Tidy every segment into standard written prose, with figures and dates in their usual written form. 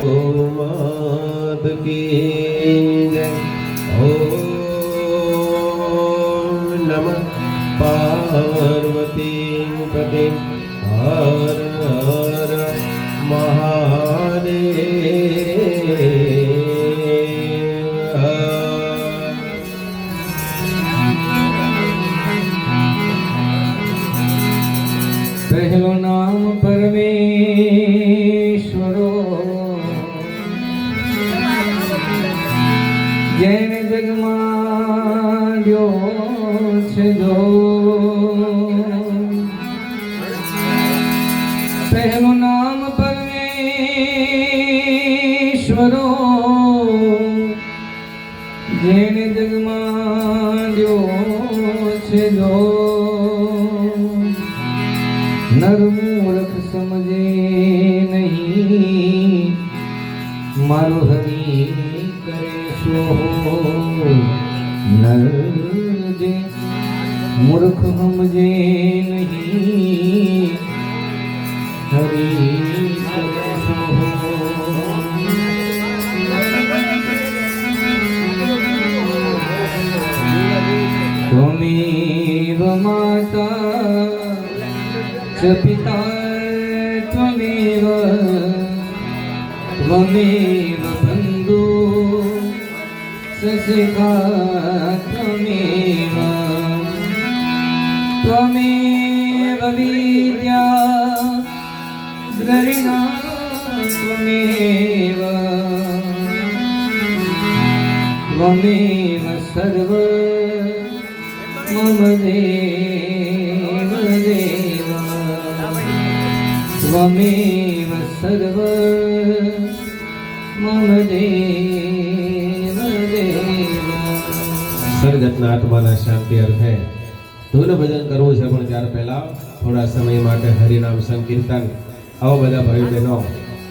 गोमात की जय। ओम नमः पार्वती पते हर हर महादेव। पहलो नाम परमेश्वरो जैन जगमाड्यो छे जो। पहलो नाम परमेश्वरो जैन जगमाड्यो छे जो। नर मूर्ख समझे नहीं मारो हरि करे सो। नर जे मूर्ख समझे नहीं हरि करे सो। त्वमेव माता च पिता त्वमेव त्वमेव बन्धु स सखा त्वमेव त्वमेव विद्या द्रविणा त्वमेव त्वमेव सर्व मम देव देव। त्वमेव सर्व मम देव देव। સર્ગતના આત્માના શાંતિ અર્થે ધૂન ભજન કરવું છે, પણ ત્યાર પહેલા થોડા સમય માટે હરિનામ સંકીર્તન. આવો બધા ભાઈ બહેનો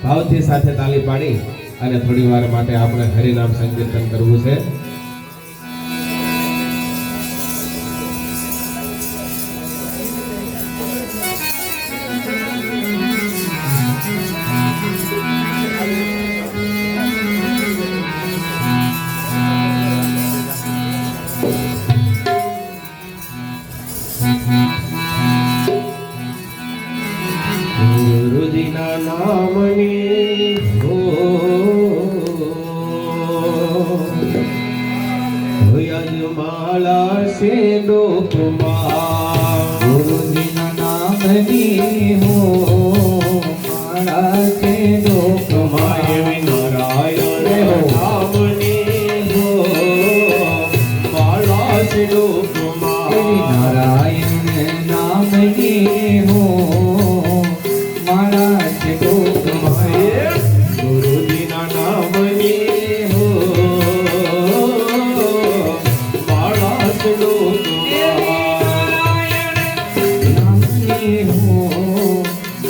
ભાવથી સાથે તાલી પાડી અને થોડી વાર માટે આપણે હરિનામ સંકીર્તન કરવું છે. ગુરુજીના નામની માળા છે ડોકમાં. ગુરુજીના નામની માળા છે ડોકમાં. એવી નારાયણ નામની માળા છે ડોકમાં. નારાયણ નામની માળા છે ડોકમાં. ગુરુજીના નામની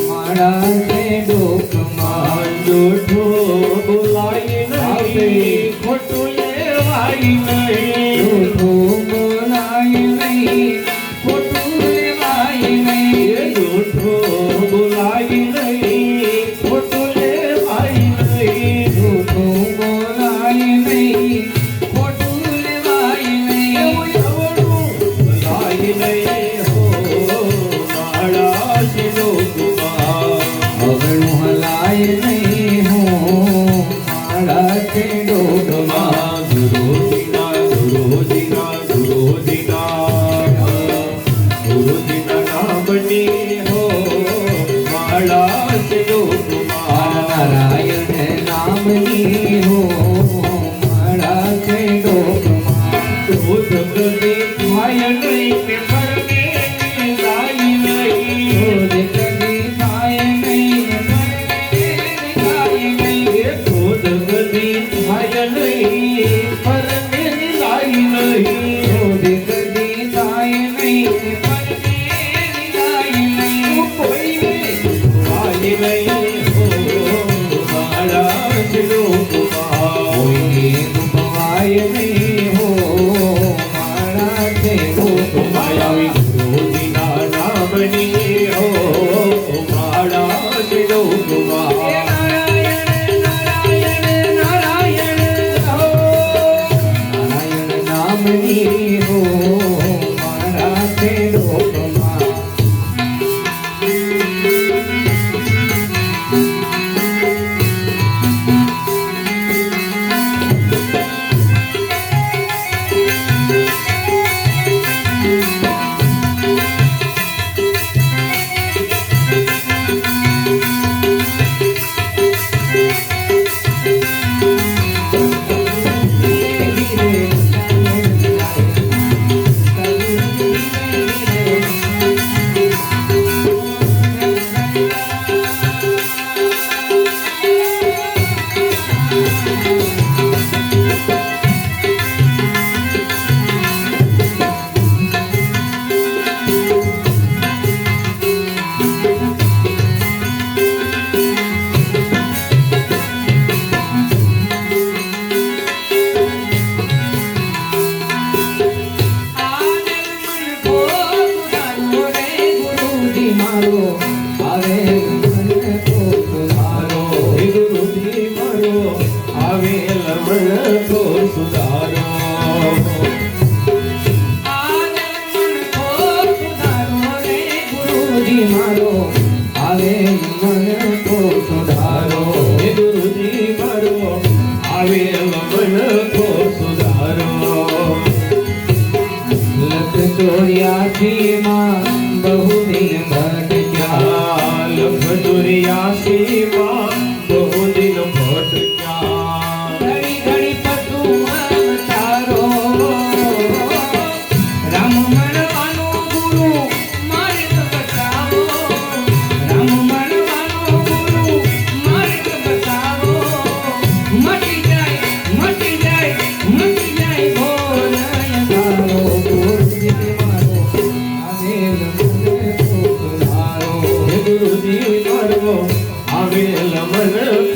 માળા છે ડોકમાં. જૂઠો બોલાય નહીં, ખોટું લેવાય નહીં. જૂઠું બોલાય નહીં, ખોટું લેવાય નહીં. જૂઠો બોલાય નહીં, ખોટું લેવાય નહીં. જૂઠું બોલાય નહીં, ખોટું લેવાય નહીં. બોલાય નહીં હો માળા છે ડોકમાં.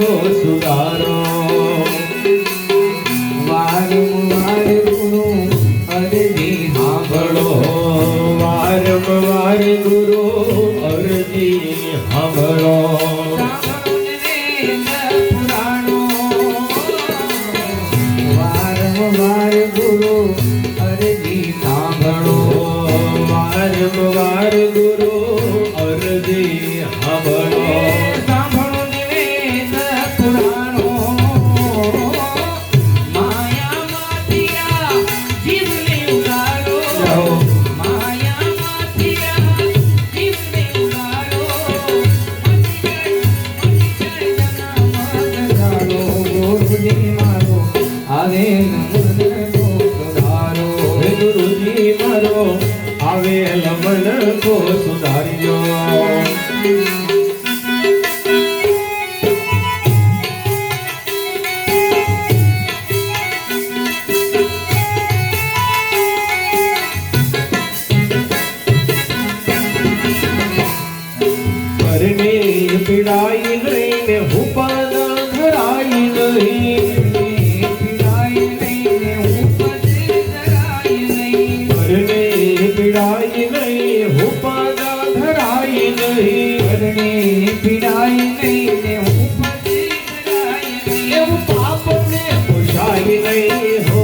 કો સુધારો વારંવાર ગુરુ અરજી સાંભળો વારંવાર ગુરુ અરજી સાંભળો સાંભળો ને વેદ પુરાણો વારંવાર ગુરુ અરજી સાંભળો વારંવાર ગુરુ અરજી સાંભળો સાંભળો ને વેદ પુરાણો માયામાંથી આ જીવને ઉગાડો માયામાંથી આ જીવને ઉગાડો ગુરુજી મારો આવે નમન સુધારો હે ગુરુજી મારો આવેલ મન કો સુધાર્યો પરને પીડાઈ લઈને ઉપાદા ધરાઈ નહીં પીડાઈ લઈને ઉપજે ધરાય નહીં પરને પીડાઈ નહીં ઉપાદા ધરાઈ નહીં પરને પીડાઈ લઈને ઉપજે ધરાય નહીં એવું પાપને પોષાય નહીં હો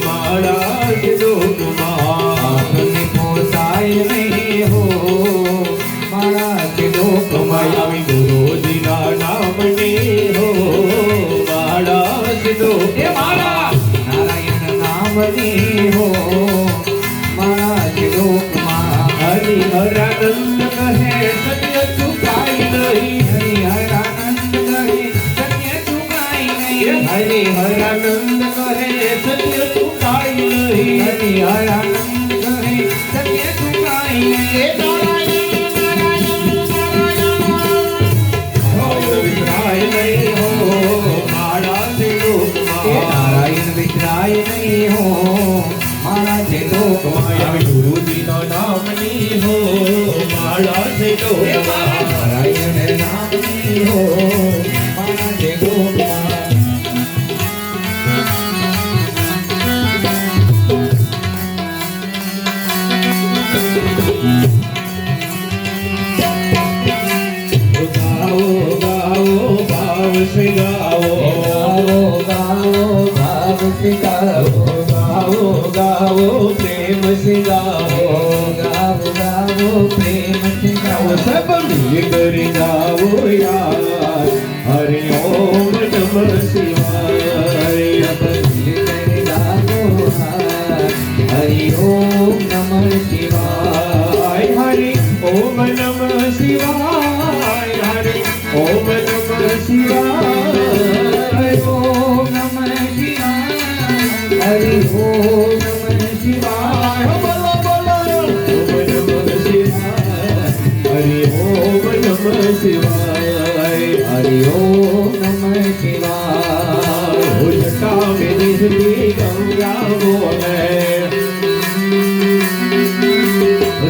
મારા સિદ્ધોમાં આપને પોસાય નહીં હો મારા કે લોકમાં આવી ગુરુજીના નામની હો મારા સિદ્ધો એ મારા નારાયણ નામની હો મારા કે લોકમાં હરિહરાનંદ કહે સત્ય ચુકાય નહીં હરિહરાનંદ કહે સત્ય ચુકાય નહીં હરિહરાનંદ કહે સત્ય ચુકાય નહીં હરિહરાનંદ કહે સત્ય ચુકાય નહીં વિસરાય નહીં હો મારા સિદ્ધોમાં નારાયણ વિસરાય નહીં હો મારા છે લોકમાં આવી ગુરુજીના નામની હો મારા સિદ્ધોમાં નારાયણ નામની હો મારા છે લોકમાં ગાઓ ગાઓ ભાવ સે ગાઓ ગાવો ગાવો ભાવ સે ગાવો ગાઓ ગાઓ પ્રેમ સે ગાઓ ગાવો ગાવો પ્રેમ સે ગાવો सब मिल कर गाओ यार हरि ओम नमः शिवाय હરિ ઓમ નમઃ શિવાય हरि ओम नमः शिवाय हरि ओम नमः शिवाय હરિ ઓમ નમઃ શિવાય હરિ ઓમ નમઃ શિવાય बोलो बोलो ओम नमः शिवाय हरि ओम नमः शिवाय હરિ ઓમ નમઃ શિવાય उल्टा में दिखती गंगा बोले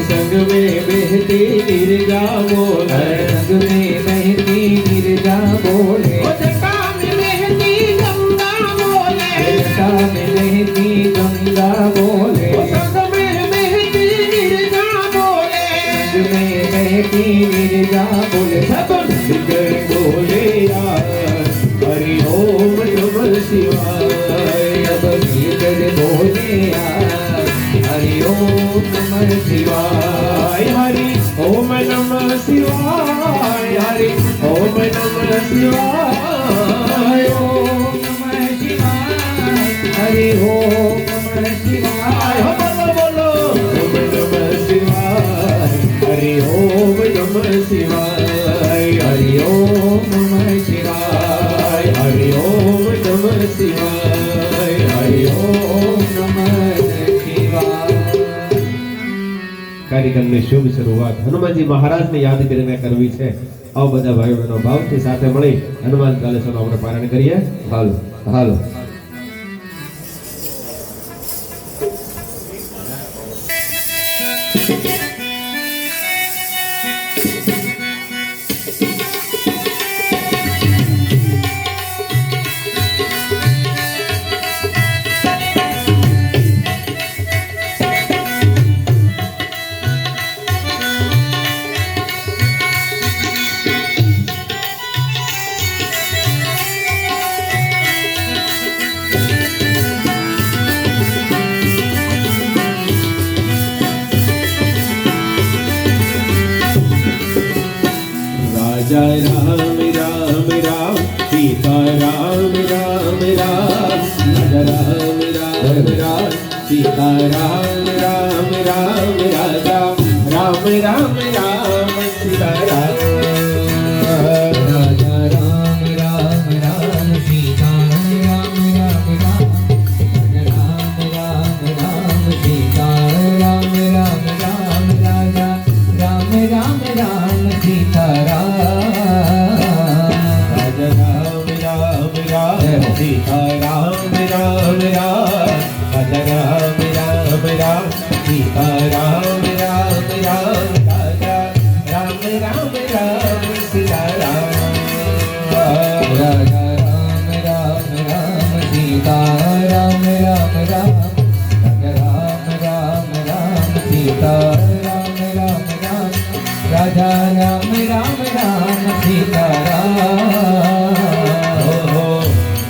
संग में बहती गिरजा बोले रंग में बहती गिरजा बोले उल्टा में बहती गंगा बोले जटा में बहती गंगा बोले संग में बहती गिरजा बोले रंग में बहती गिरजा बोले सब मिलकर बोले यार हरि ओम नमः शिवाय सब मिलकर बोले यार हरि ओम नमः शिवाय हरि ओम नमः शिवाय हरि ओम नमः शिवाय ओम नमः शिवाय हरि ओम नमः शिवाय बोलो बोलो ओम नमः शिवाय हरि ओम नमः शिवाय हरि ओम नमः शिवाय हरि ओम नमः शिवाय हरि ओम नमः शिवाय કાર્યક્રમની શુભ શરૂઆત હનુમાનજી મહારાજને યાદ કરીને કરવી છે. આવો બધા ભાઈઓ બહેનો ભાવથી સાથે મળી હનુમાન ચાલીસાનું આપણે પારાયણ કરીએ. હાલો હાલો. राजा राम राम राम सीता राम राम राम राजा राम राम राम सीता राम राम राम राजा राम राम राम सीता राम राजा राम राम राम सीता राम राम राम राजा राम राम राम सीता राम राम राम राजा राम राम राम सीता राम राजा राम राम राम सीता राम राम राम राजा राम राम राम सीता राम राम राम राजा राम राम राम सीता राम राजा राम राम राम सीता राम राम राम राजा राम राम राम सीता राम राम राम राजा राम राम राम सीता राम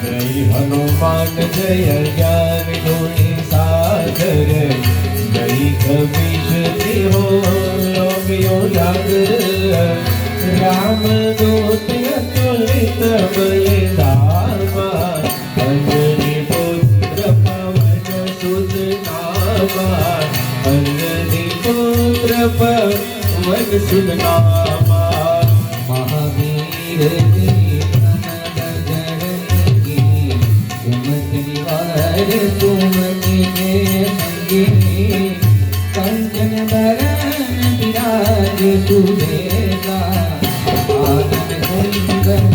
जय हनुमान जय ज्ञान गुणी सागर जय कपीश तिहो लोकयो जागर राम दूत अतुलित बलिधामा अंजनी पुत्र पवन सुत नामा अंजनी पुत्र पवन सुत नामा महावीर सुमति के संगी कंचन बरन विराज सुबेगा आनंद कुंदन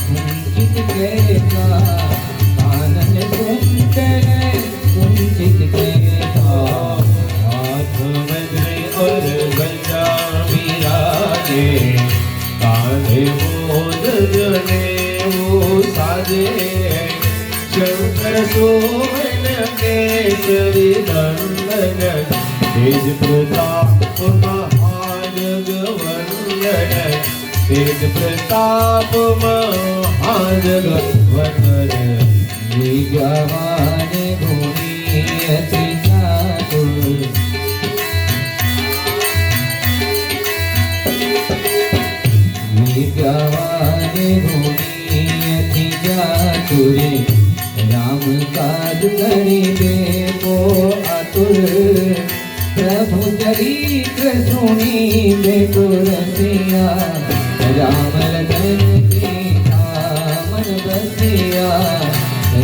कुंचित केगा आनंद कुंदन कुंचित केगा हाथ वज्र और गजा विराजे कांधे मोद जने वो साजे शंकर सोवन केसरी नंदन तेज प्रताप महाजगवंदन तेज प्रताप महाजगवंदन विद्यावान गुणी अति चातुर विद्यावान गुणी अति चातुर राम काज करिबे को आतुर प्रभु चरित्र सुनिबे को रसिया राम लखन सीता मन बसिया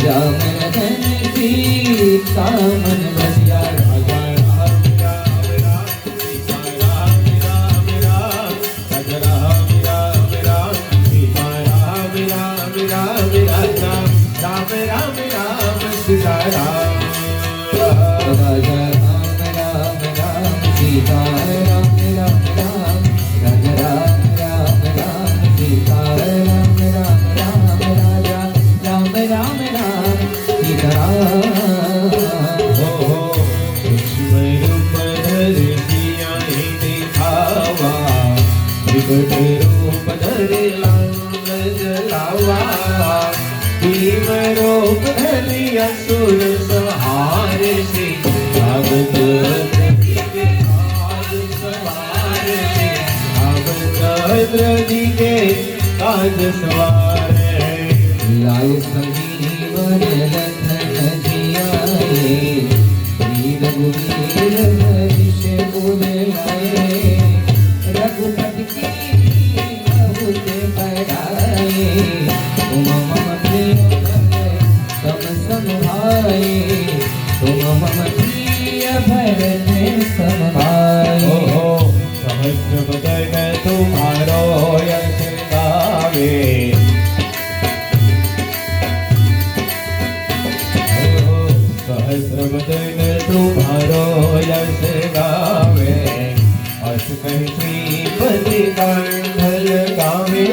राम लखन सीता मन बसिया राजा राम राम राम सीता राम राम राम राजा राम राम राम सीता राम राम राम राजा राम राम राम सीता राम राजा राम राम राम सीता राम राम राम राजा राम राम राम सीता राम राम राम राजा राम राम राम सीता राम हो सूक्ष्म रूप धरि सिया ही दिखावा विकट रूप धरि लांग जलावा भीम रूप धरि असुर संहारे से भागत जी के काज सवारे लाय संजीवन लखन जियाए वीर रघुवीर हरीश बोल लाए रघुपति की बहुत बड़ाई तुम मम प्रिय भरत तम समभाए तुम मम प्रिय भरत समभाए सहस्र बदन तुम्हारो यश गावे सहस्र बदन तुम्हारो यश गावे अस कहि श्रीपति कंठल गावे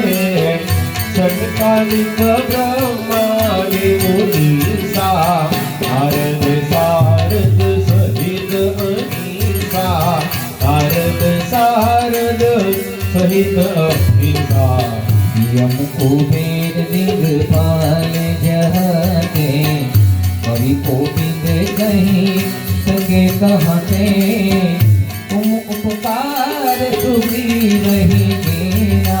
सनकादिक ब्रह्मादि मुनीसा नारद सारद सहित अनीसा नारद सारद सहित अनीसा यम कुबेर दिगपाल जहते कवि कोविद कहीं सके कहते तुम उपकार सुखी नहीं मेरा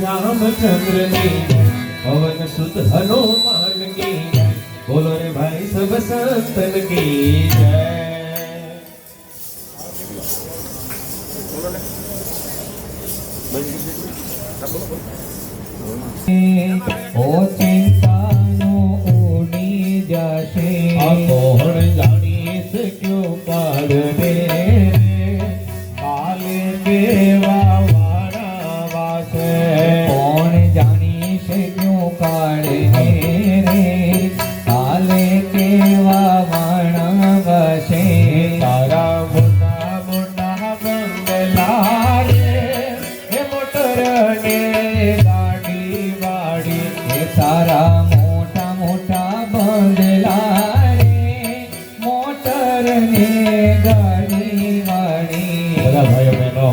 रामचंद्र की जय, पवन सुत हनुमान की जय, बोलो रे भाई सब संतन की जय। ओ चिंतानो उड़ी जाशे, कौन जानी से क्यों काल रे काले देवा वारा वासे। कौन जानी से क्यों काढ़े रे काले केवा वाणा वसे। तारा मोटा मोटा बंगला रे हे मोटर ने गाड़ी वाड़ी। એ તારા મોટા મોટા બંગલા રે મોટર ને ગાડી વાળી। બધા ભાઈઓ બહેનો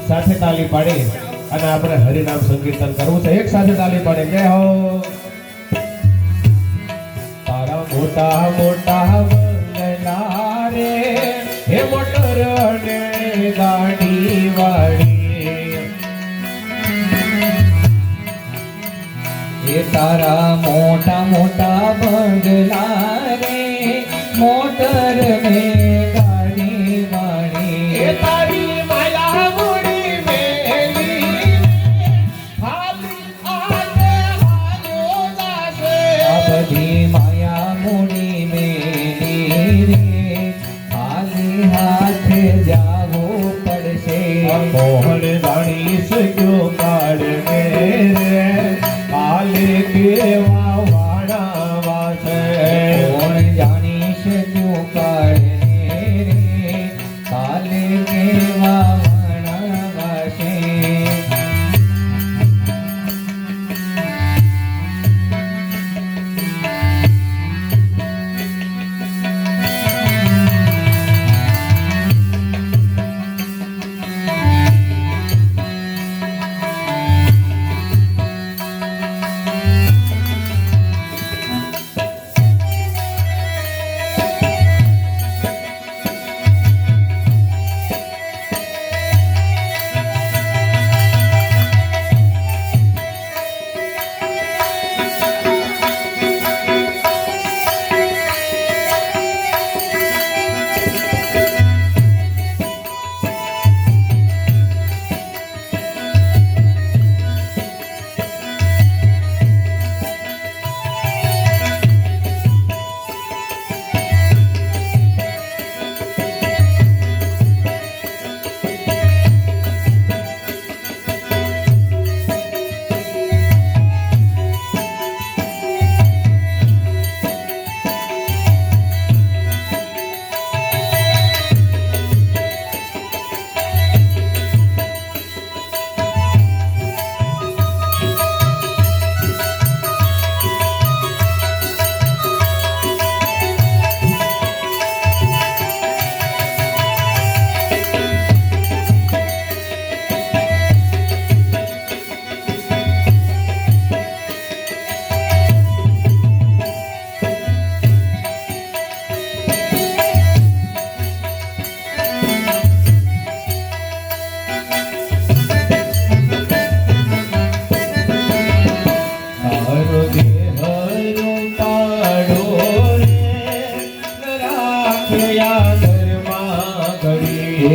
સાથે તાલી પાડી અને આપણે હરિનામ સંકીર્તન કરવું છે। એક સાથે તાલી પાડી જય હો। તારા મોટા મોટા બંગલા રે હે મોટર ને ગાડી વાળી। એ તારા મોટા મોટા બંગલા રે મોટર ને ગાડી વાળી। એ તારી માયા મૂડી મેલી ખાલી આને હાલો જાશે। આ બધી માયા મૂડી મેલી રે ખાલી હાથે જાવું પડશે। કોણ જાણીશ ક્યો કાઢે રે કાલે કેવા વાડા વાસે। કોણ જાણીશ ક્યું કાઢે રે કાલે કેવા વાણા વાસે।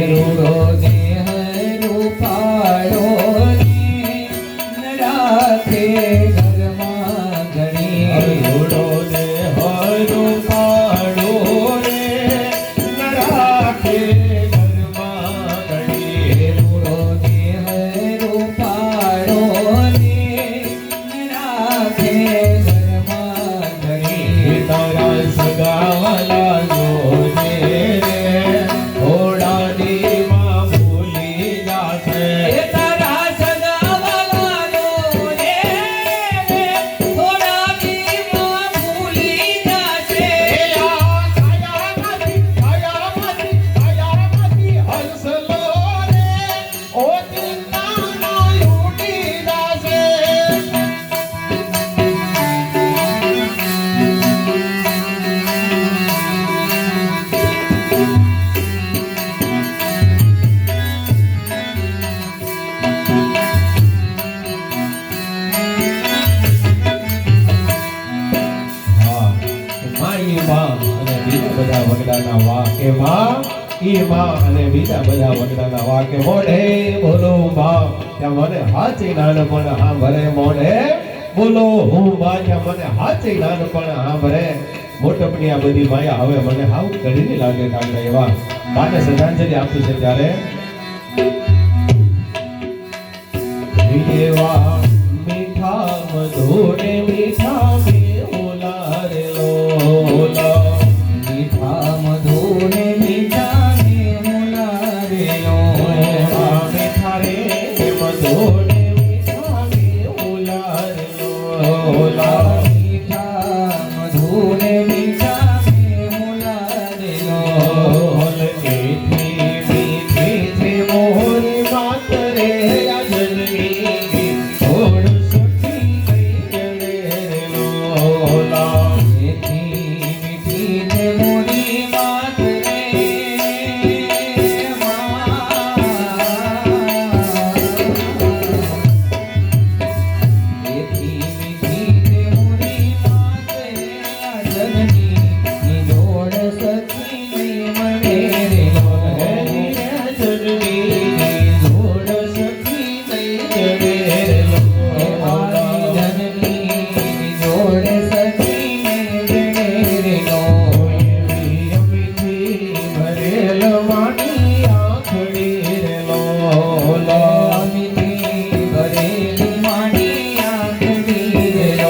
રૂડો દેહ રૂપાળો ને રાખે ઘરમાં ઘણી। રૂડો દેહ રૂપાળો રે ન રાખે ઘરમાં ઘડી। રૂડો દેહ રૂપાળો ને રાખે ઘરમાં ઘણી। તારા સગાવાલા જોજે રે ઘોડાની માં ભૂલી જાશે। એ તારા સગાવાલા જોડે રે થોડાની માં ભૂલી જાશે। છાયામાંથી માં અને બીજા બધા વગડાના વાહ કે માં ઈ માં અને બીજા બધા વગડાના વાહ કે મોઢે બોલો માં ત્યાં મને હાચી નાનપણ સાંભળે મોઢે બોલો હું માં ત્યાં મને હાચી નાનપણ સાંભળે મોટપની આ બધી માયા હવે મને હાવ કડીની લાગે કાંગડા એવા માને શ્રદ્ધાંજલિ આપી છે ત્યારે એવા મીઠા મધુરે મીઠા મેહુલા રે લોલા મીઠા મધુરે મીઠા મેહુલા રે લોલા મીઠા રે મધુરે મીઠા મેહુલા રે લોલા મીઠા મધુરે મીઠા મેહુલા રે લોલા મીઠી મીઠી છે મોહરી માત રે આજની છોડ સખી ગઈ રે લોલા મીઠી મીઠી છે મોરી વાત રે મીઠી મીઠી છે મોરી વાત રે જનની ની જોડ સખી નહીં મળે રે મારી જનની ની જોડ સખી નહીં જડે રે અમિતી ભરેલી માડી આંખડી રે અમિતી ભરેલી માડી આંખડી રે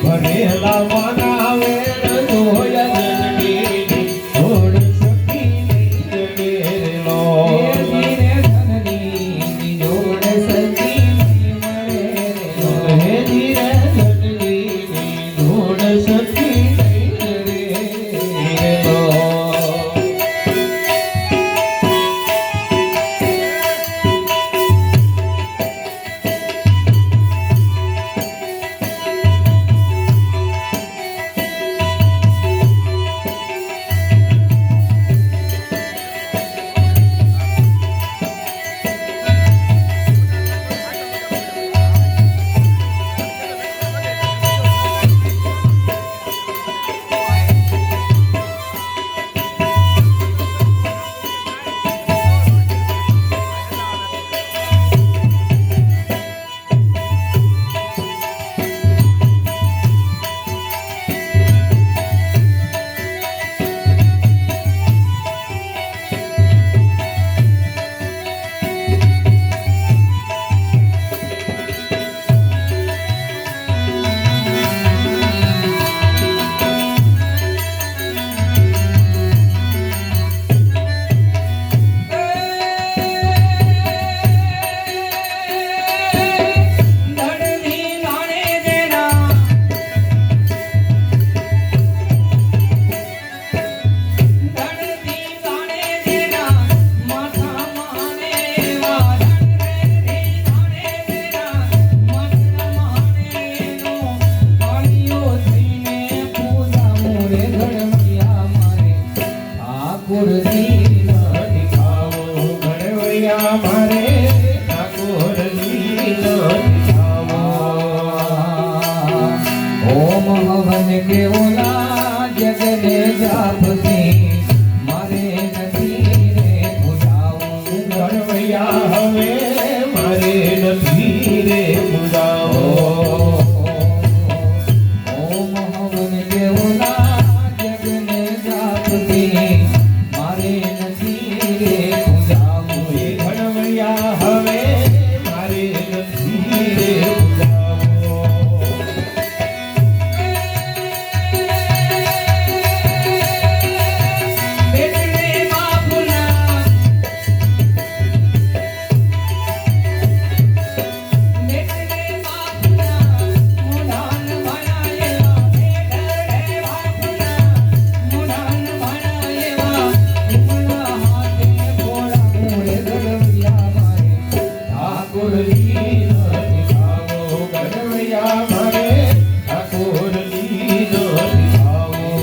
ભરેલા માના વેણ જોયા જનની છોડ સખી નહીં જડે રે લો ધીરે ધનની ની જોડ સખી નહીં મળે રે હે ધીરે જનની જોડ સખી નહીં રે લો ધડની ગાણે દેના ધડની ગાણે દેના માથા માને વાદળની ગાણે દેના માથા માને નો પાણીઓ થઈને પૂજા મોરે ઘડમિયા મારે ઠાકોરજી નથી ખાવો ઘડવૈયા મારે ઠાકોરજી નથી ખાવો ઓમ હવન કેવલા જગને જાપતી મારે નથી રે પૂજાવું ઘડવૈયા હવે મારે નથી રે પૂજાવો ઓમ હવન કેવલા જગને જાપતી મારે નથી રે પૂજાવું એ ઘડવૈયા હવે મારે નથી રે પૂજાવો આવ્યા મારે ઠાકોર લીધો દિખાવો.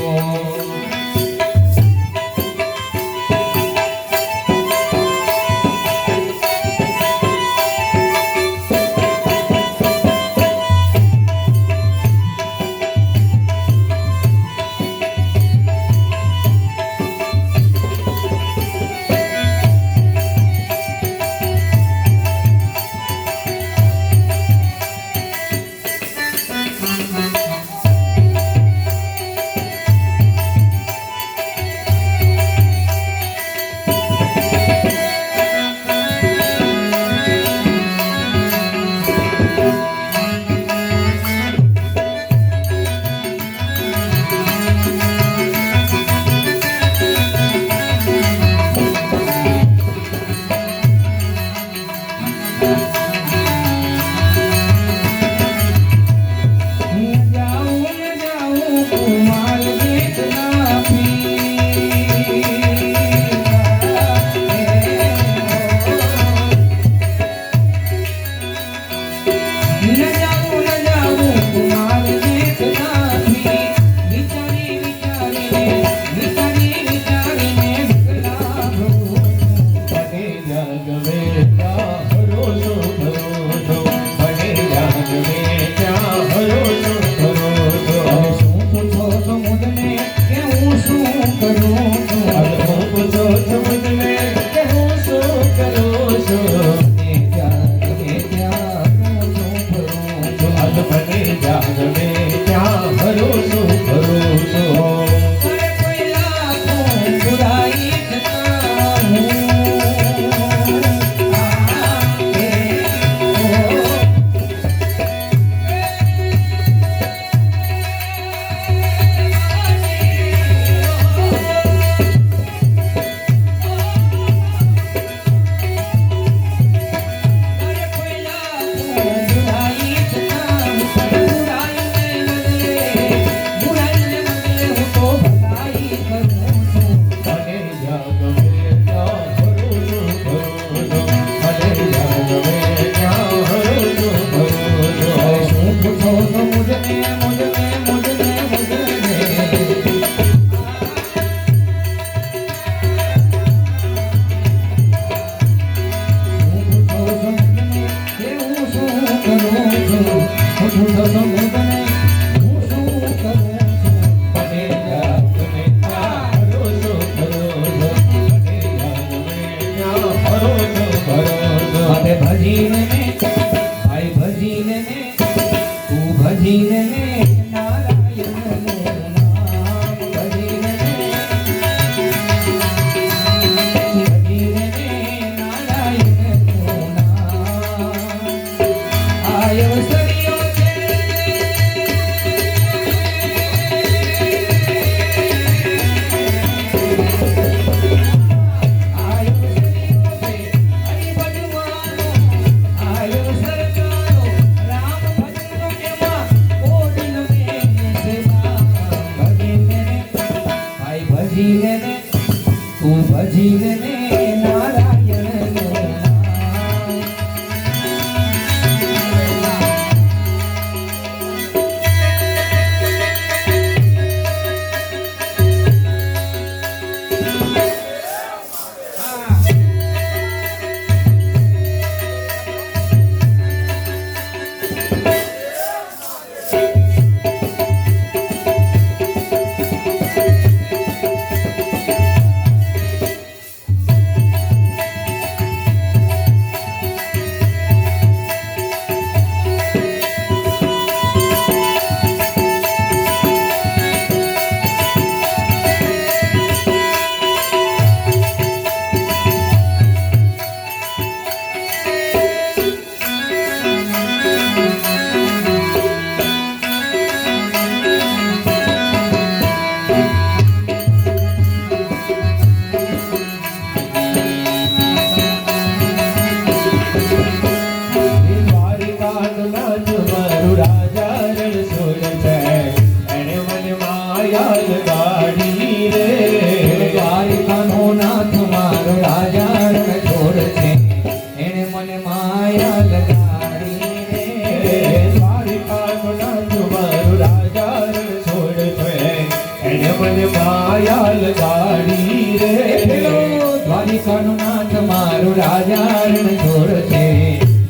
રાજા રણ છોડ છે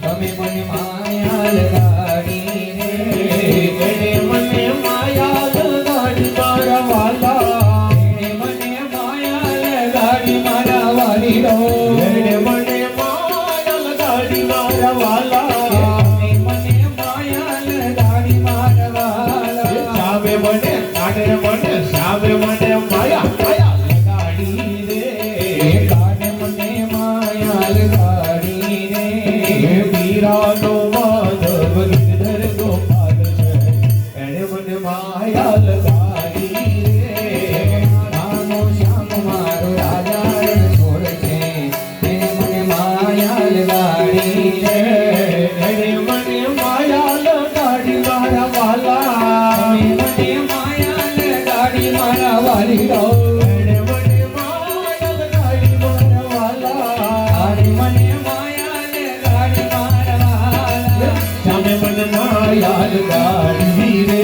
તમે મને માયા લગાડી રે એને મને માયા લગાડી મારા વાલા એને મને માયા લગાડી મારા વાલી રો એને મને માયા લગાડી મારા વાલા એને મને માયા લગાડી મારા વાલા સામે મને કાઢે મને સામે મને માયા માયા લગાડી રે કાને મને માયા લગાડી રે હે મીરાનો માધવ ગિરધર ગોપાલ છે એને મને માયા લગાડી રે રામો શ્યામ મારો રાજા રણ છોડ છે એને મને માયા લગાડી રે એને મને માયા લગાડી મારા વાલા તમે મને માયા લગાડી મારા વાલી રો એને મને માયા લગાડી મારા વાલા આને મને માયા લગાડી મારા વાલા સામે મને માયા લગાડી રે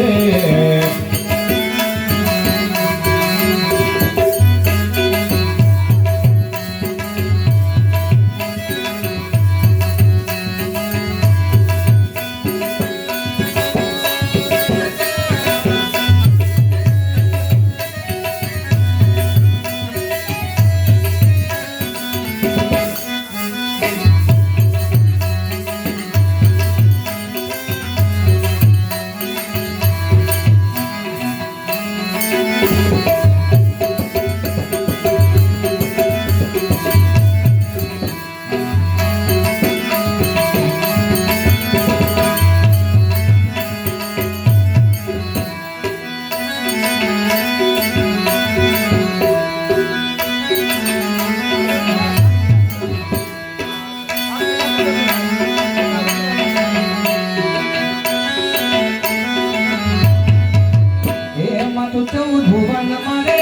એમાં તો 14 ભુવન મારે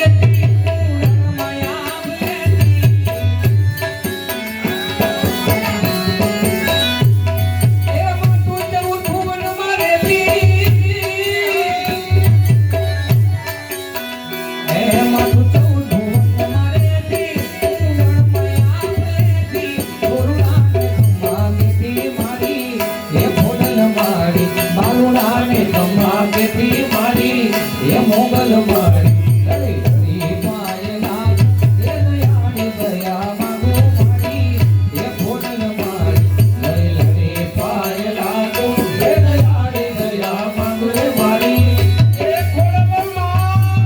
મોગલ મારી હરી પાયલા એ દયાની દયા માંગો મારી એ ફોડલ મારી હરી પાયલા તો એ દયાની દયા માંગો મારી એ ફોડલ મારી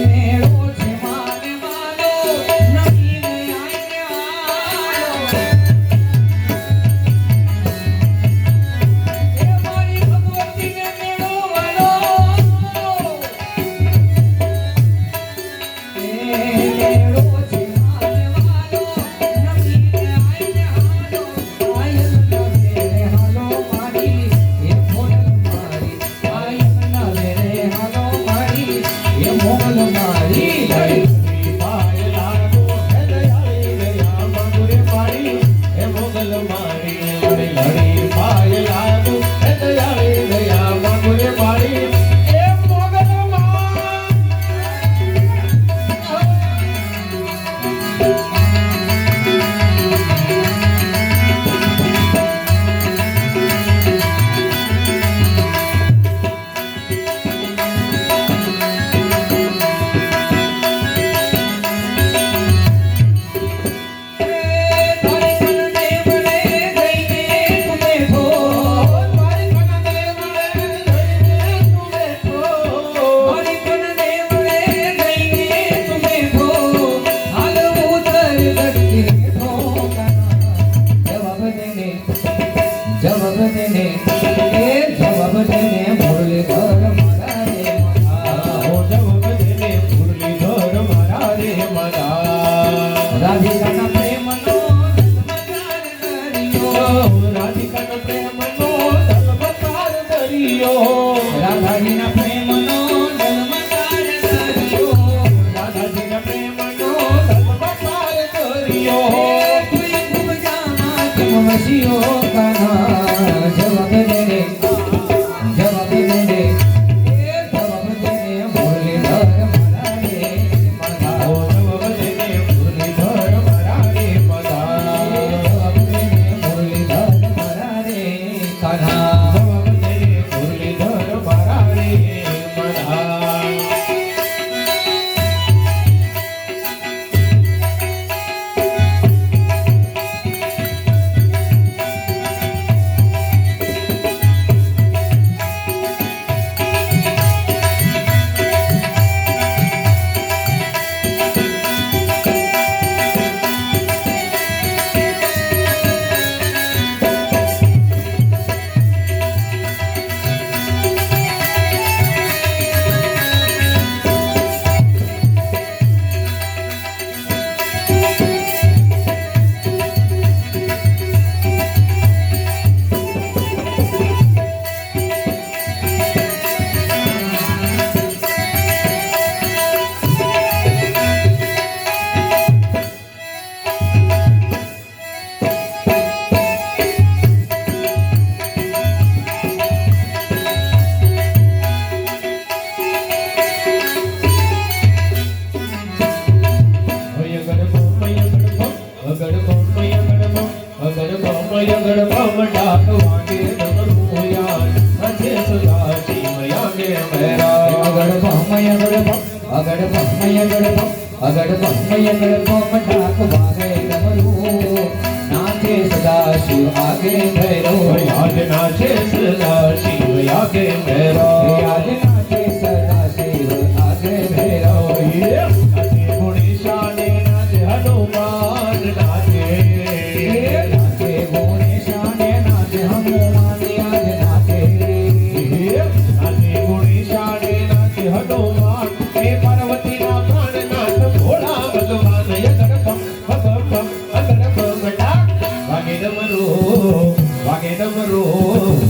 મેળો છે માને માનો નહીં ને આઈને આલો રાધાજીના પ્રેમનો જન્મકાર કર્યો રાધાજીના પ્રેમનો જન્મકાર કર્યો કોઈ ખૂબ જાના કેમ વસ્યો કાના જવાબ દે રે જવાબ દે રે એ જવાબ દે રે બોલે ધર મારા રે મારા જવાબ ડાક વાગે ડમરું યાદ નાચે સદા શિવ યાગે મેરા અગડ ભમય અગડ ભમય અગડ ભમય ડાક વાગે ડમરું નાચે સદા શિવ આગે ભૈરવ યાદ નાચે સદા શિવ યાગે મેરા યાદ નાચે સદા શિવ આગે ભૈરવ નાચે ગુણેશાને નાચે હનુમાન નાચે નાચે ગુણેશાને નાચે હનુમાન યાદ નાચે નાચે ગુણેશાને નાચે હનુમાન હે પાર્વતીના પ્રાણનાથ ભોળા ભગવાન અગડ બમ અગડ બમ ડાક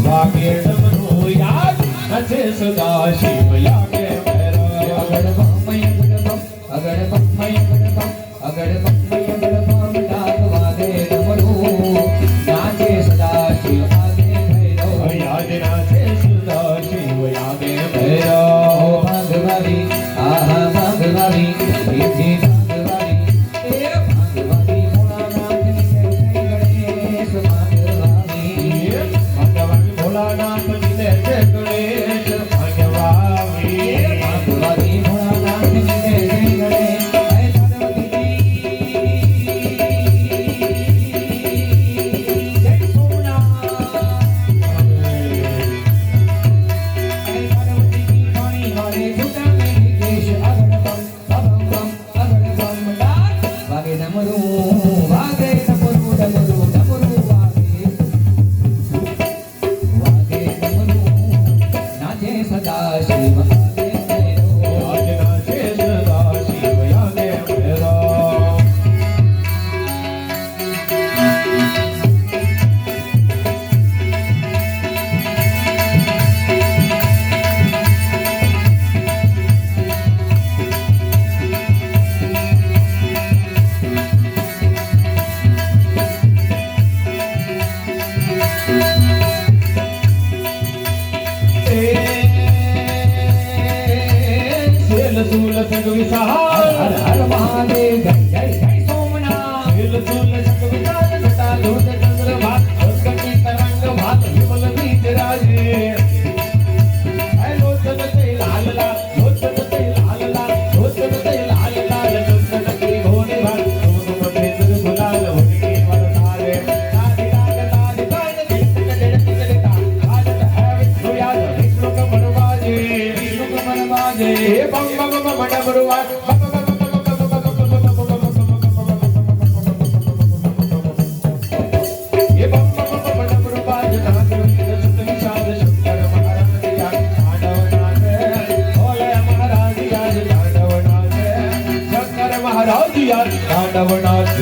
વાગે ડમરો યાદ નાચે સદા શિવ યાગે મેરા અગડ ભમય અગડ ભમય ડાક વાગે ડમરું નાચે સદા શિવ આગે ભૈરવ યાદ નાચે સદા શિવ યાગે ઓ મેરા ભાગવારી આહા ભાગવારી રીતિ ભાગવારી એ ભાગવારી ભોળાનાથની જય ગણેશ ભાગવારી ભગવાન ભોળાનાથની જય ગણેશ ભાગ્યવાવી ભાગવારી ભોળાનાથની જય ગણેશ હે પાર્વતીજી જય સોમનાથ હે પાર્વતીજી વાણી વારે ઘૂંટણે કેશ અગડ બમ અગડ બમ ડાક વાગે ડમરું વાગે ડમરું વાગે ડમરું નાચે સદા શિવ આગે ભૈરવ યાદ નાચે સદા શિવ યાગે મેરા સેલ સુલ સગ વિશાલ હર હર મહાદેવ જય જય જય સોમનાથ સેલ સુલ સગ વિશાલ જટા ધૂત ચંદ્ર ભાત અંકટી તરંગ ભાત વિમલ બીજ રાજે હે લોચન તે લાલ લાલ લોચન તે લાલ લાલ લોચન તે લાલ લાલ લોચન તે ઘોડે ભાત સોમ ભેદર ગુલાલ હોની વરસારે તારી રાગ તારી ગાન ચિત્ત જડ તિગડતા આજ હે વિષ્ણુ યાદ વિષ્ણુ કમર બાજે વિષ્ણુ કમર બાજે બમ બમ બમ ડમરુઆ ये बम बम बम डमरू बाज नाथ वीर सुत विशाल शंकर महाराज आज तांडवनाथ भोले महाराज आज तांडवनाथ शंकर महाराज आज तांडवनाथ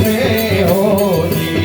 હરખે હોજી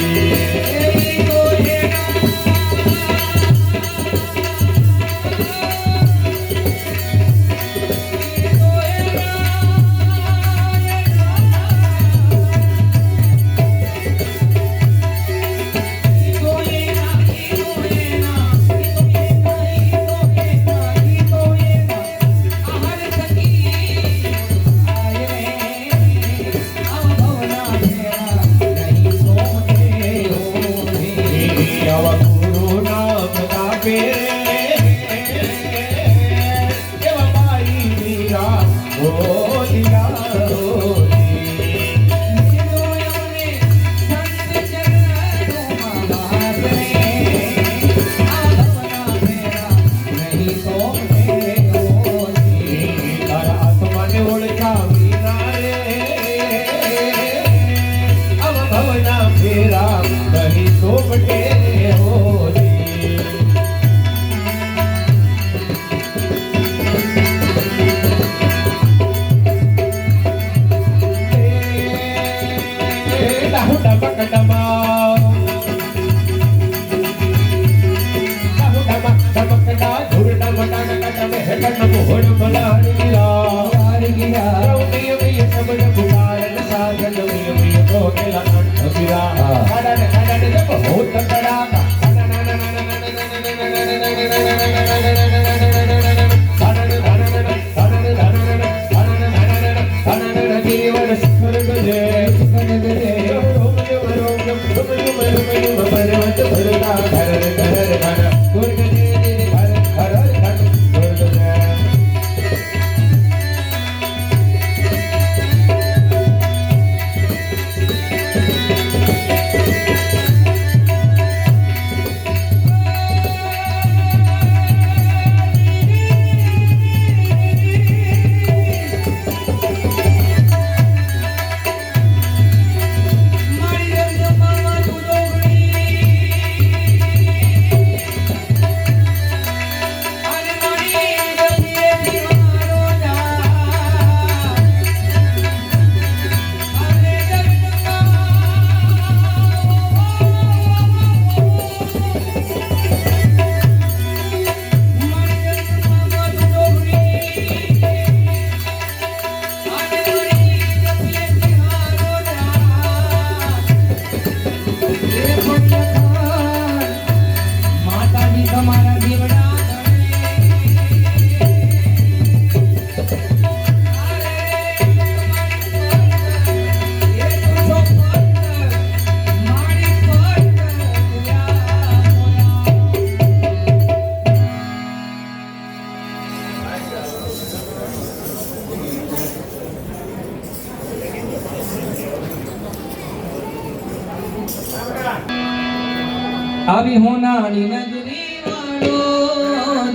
આવી હોનાની નગરી વાળો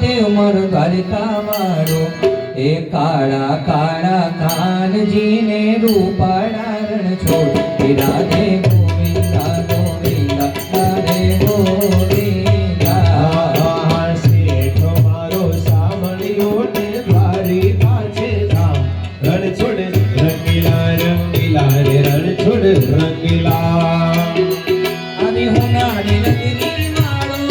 દેવ મારો દ્વારકા વાળો એ કાળા કાળા કાનજીને રૂપાળા રણ છોડ એ રાધે ગોવિંદા ગોવિંદા રાધે ગોવિંદા શેઠો મારો સાંભળ્યો ને મારી પાસે ધામ રણ છોડ રંગીલા રંગીલા રે રણ છોડ રંગીલા આવી હોનાની નગરી વાળો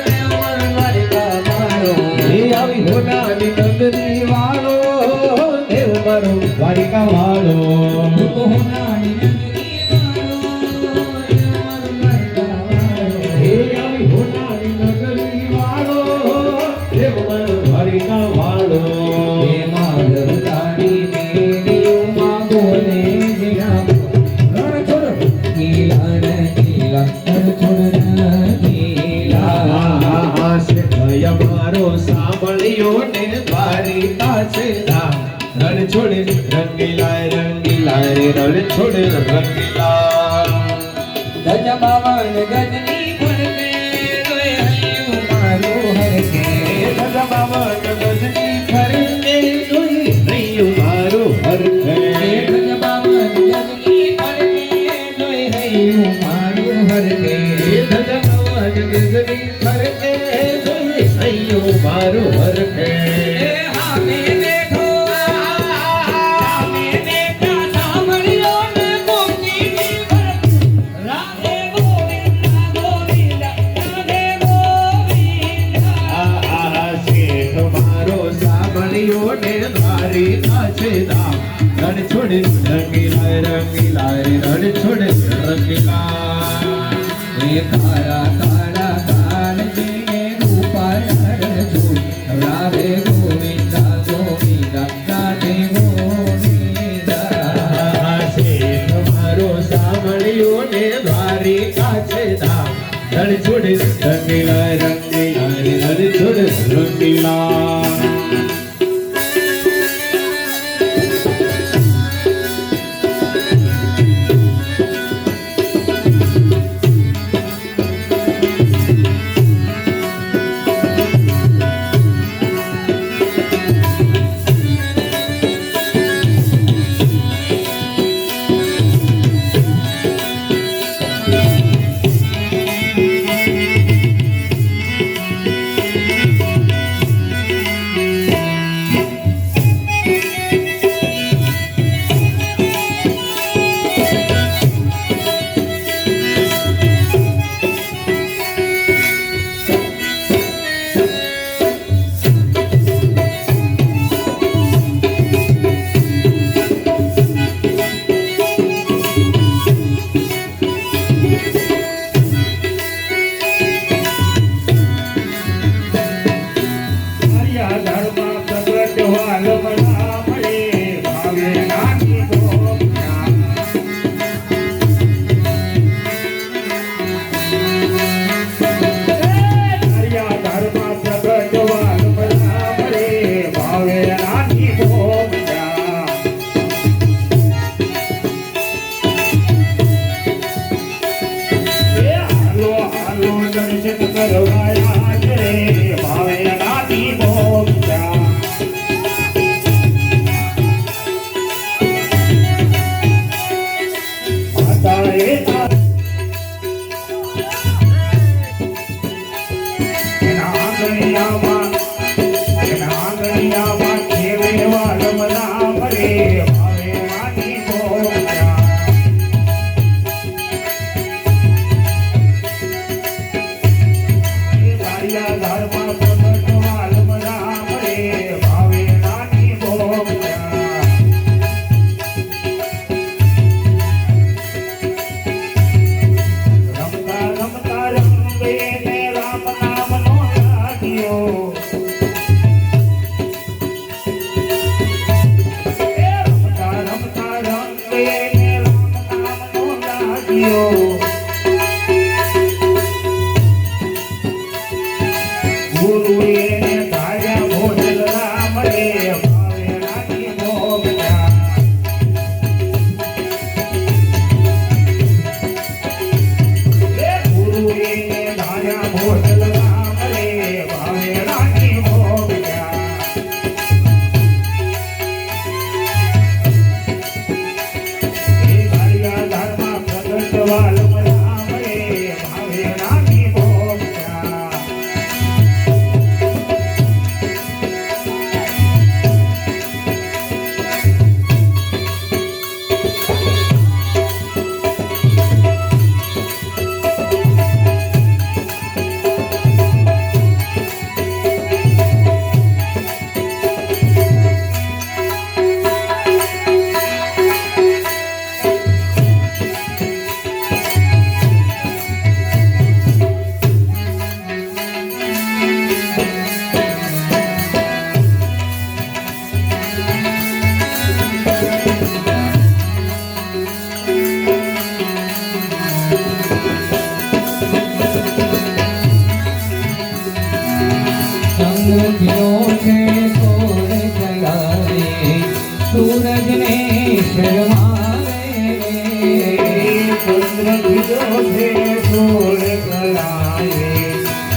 દેવ મારો દ્વારકા વાળો એ આવી હોનાની નગરી વાળો દેવ મારો દ્વારિકા વાળો હોનાની નગરી વાળો દેવ મારો દ્વારકા વાળો હે આવી હોનાની નગરી વાળો દેવ મારો દ્વારિકા વાળો હે માધવ તારી મેળીઓમાં બોલે જીણા રણ છોડ ગીલા રે ગીલા રણ છોડ ગીલા ભય મારો સાંભળ્યો ને દ્વારિકા છે ધામ રણ છોડ રંગીલા રંગીલા રે રણ છોડ રંગીલા ગજ બાવન ગજની ફરકે રોય હૈયું મારું હરકે ગજ બાવન ગજની ફરકે રોય હૈયું મારું હરકે ગજ બાવન ગજની ફરકે રોય હૈયું મારું હરકે ગજ બાવન ગજની ફરકે રોય હૈયું મારું હરકે હામે બેઠો સાંભળ્યો ને મોતી છોડ રંગીલા એ કાળા કાળા કાળજે રૂપાળ જોડ રાધે ગોવિંદા ગોવિંદા રાધે ગોવિંદા છે તમારો સાંભળ્યો ને દ્વારિકા છે ધામ ધડ છોડ રંગીલા રંગીલા ધડ છોડ રંગીલા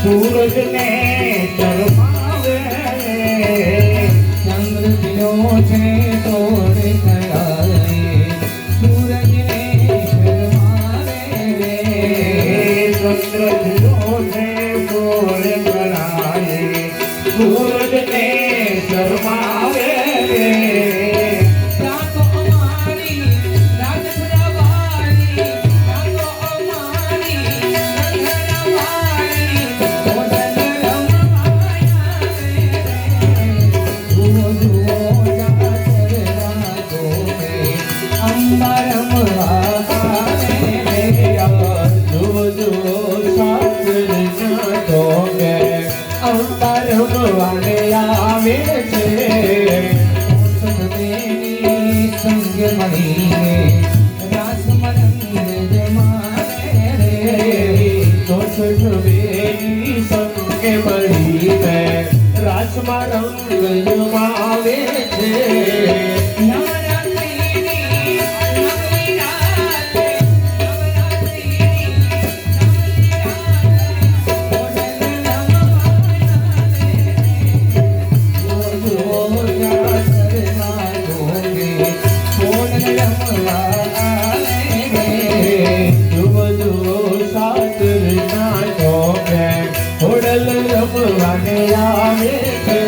सूरज ने शर्मावे चंद्र दियो छे तोड़ खयाले सूरज ने शर्मावे चंद्र दियो छे तोड़ खयाले सूरज ने शर्मावे કઠવેલી સંગે મળીને રાસમાં રંગ જમાવે છે. હોડલ રમવાને આવે છે.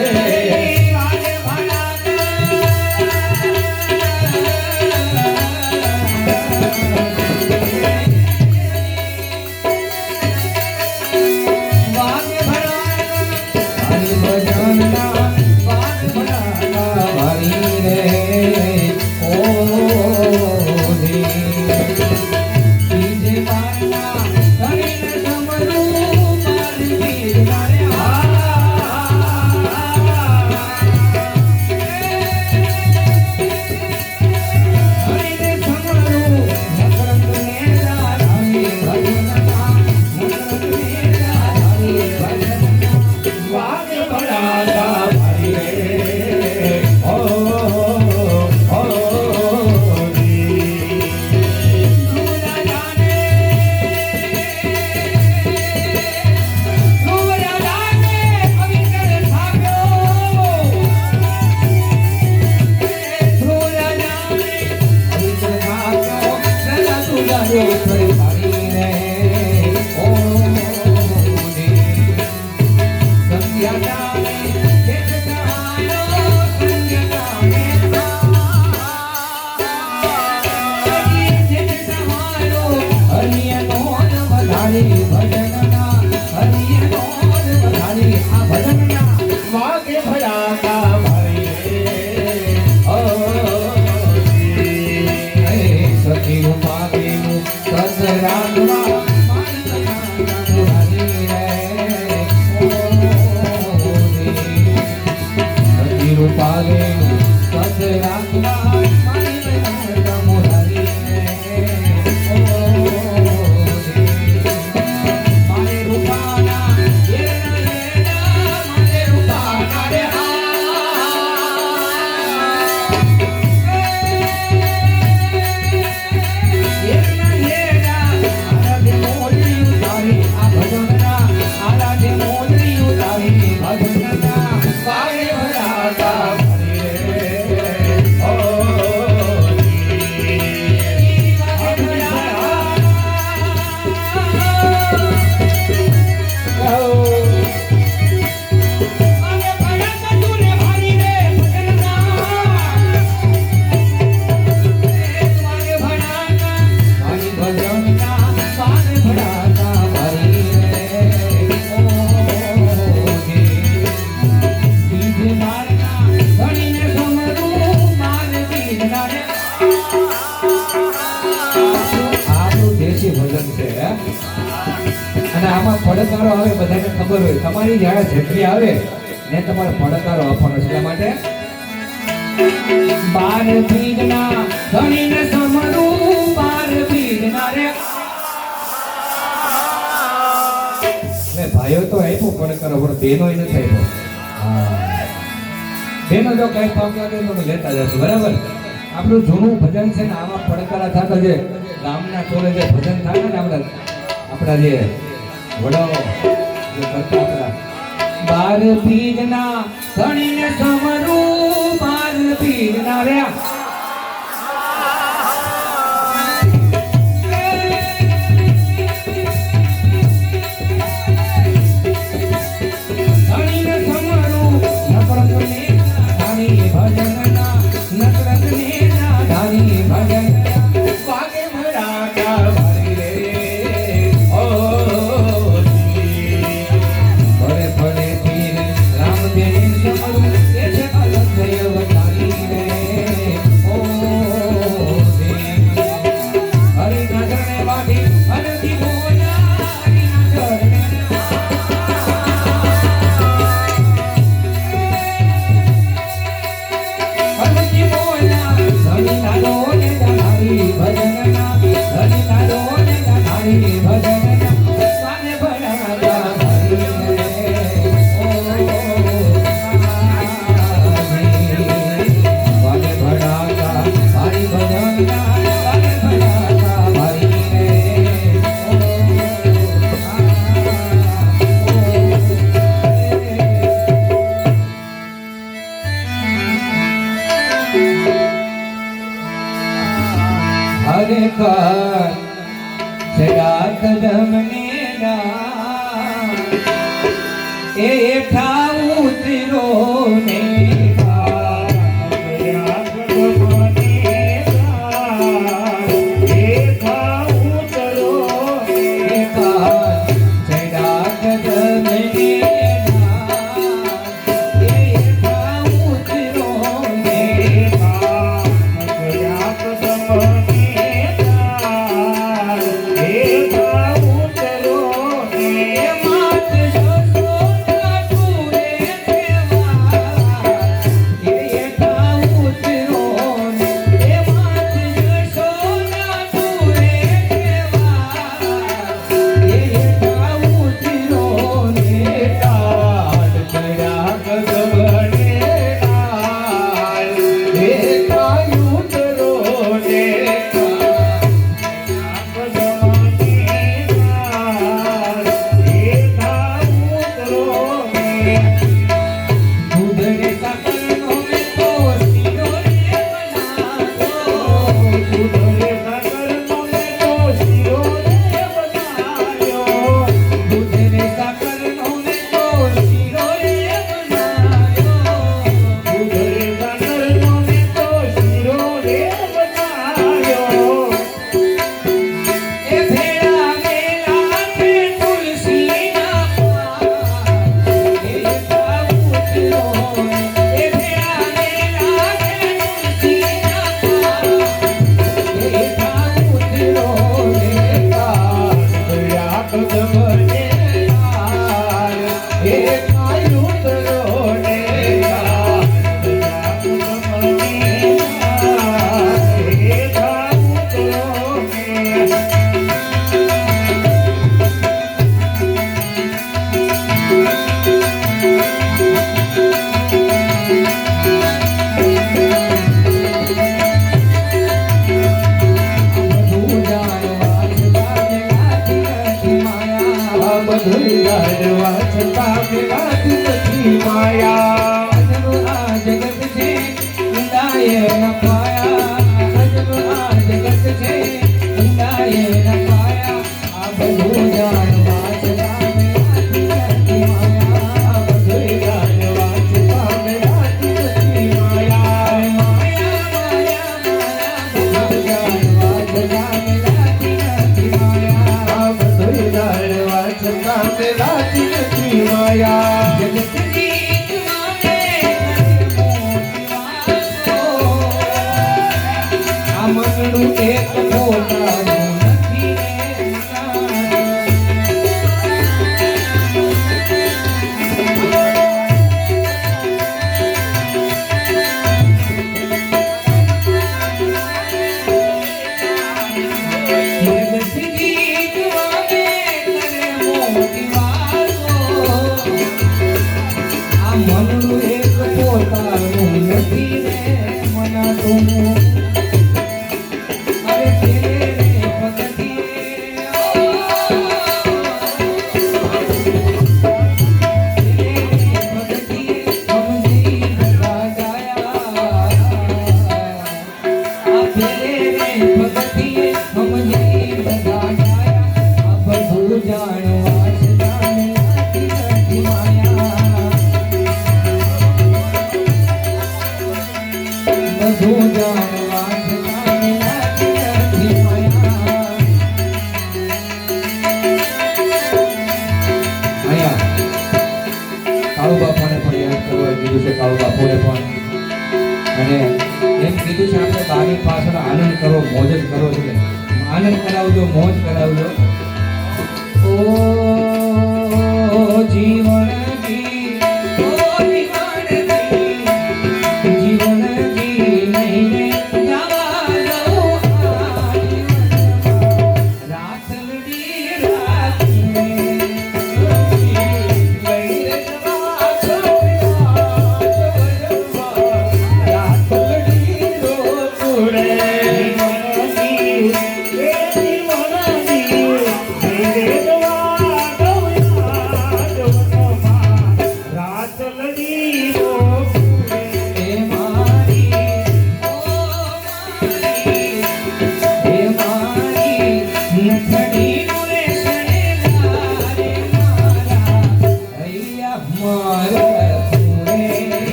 અને આમાં પડકારો આવે બધાને ખબર હોય તમારી જ્યારે ઝટકી આવે ને તમારે પડકારો આપવાનો છે એટલા માટે બાર બીજના ધણીને સમરું બાર બીજના રે મે ભાઈઓ તો આપ્યો પડકારો પણ બેનો નથી આપ્યો. હા બેનો જો કઈ પામ્યા તો તમે લેતા જશો બરાબર. આપણું જૂનું ભજન છે ને આમાં પડકારા થતા જે ગામના ચોરે જે ભજન થાય ને આપણા જે વડાઓ જે કરતા આપણા બાર બીજના ધણીને સમરું બાર બીજના રે ભજન જરા કદમને ના એ હેઠા ઉતરો ને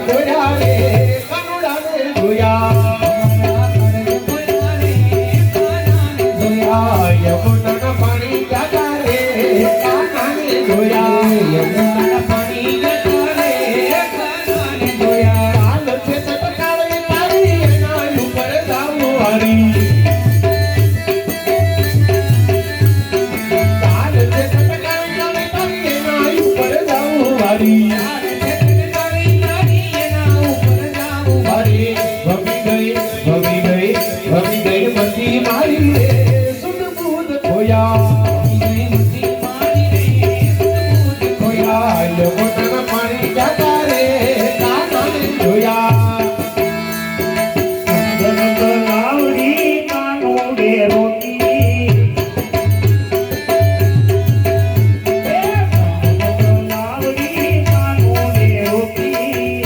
ખોયા રે કાનુડાને જોયા યમુનાના પાણી જતા રે કાનાને જોયા યમુનાના પાણી જતા રે કાનાને જોયા હાલ છે તટકાળી તારી એના ઉપર જાવું હારી હાલ છે તટકાળી તારી એના ઉપર જાવું હારી ભમી ગઈ મતી મારી રે સુધ બુધ ખોયા યમુનાના પાણી જતા રે કાનાને જોયા લાવડી કાનુડે રોકી લાવડી કાનુડે રોકી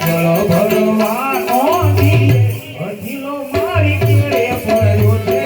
ભલો ભલવાનો અઢીલો મારી કેળે પડ્યો છે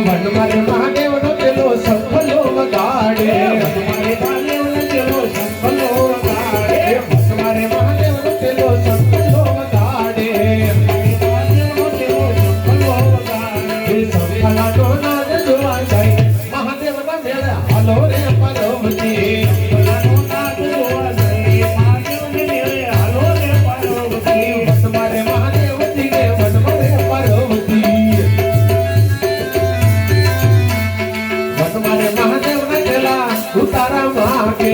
વનમારે મહાદેવનો પેલો સંભલો વગાડે મારે બાલ્યનો ચલો સંભલો વગાડે વનમારે મહાદેવનો પેલો સંભલો વગાડે બાલ્યનો ચલો સંભલો વગાડે સંભલાનો નાદ જોવા જાય મહાદેવના મેળે હાલો રે પાર્વતી ભલાનો નાદ જોવા જાય મહાદેવને મેળે હાલો રે પાર્વતી વનમારે મહાદેવજી રે વનમારે પાર્વતી વનમારે મહાદેવના ચેલા ઉતારા માંગે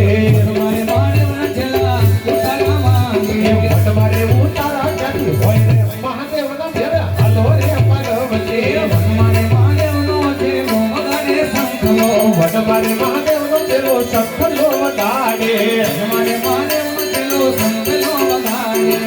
મારે મહાદેવના છેલ્લા ઉતારા માંગે વનમારે ઉતારા ચાલી હોય રે મહાદેવના મેળે હાલો રે પાર્વતી મારે મહાદેવનો છે મોગને સંખલો વનમારે મહાદેવનો પેલો સંભલો વગાડે મારે મહાદેવનો છેલ્લો સંખલો વગાડે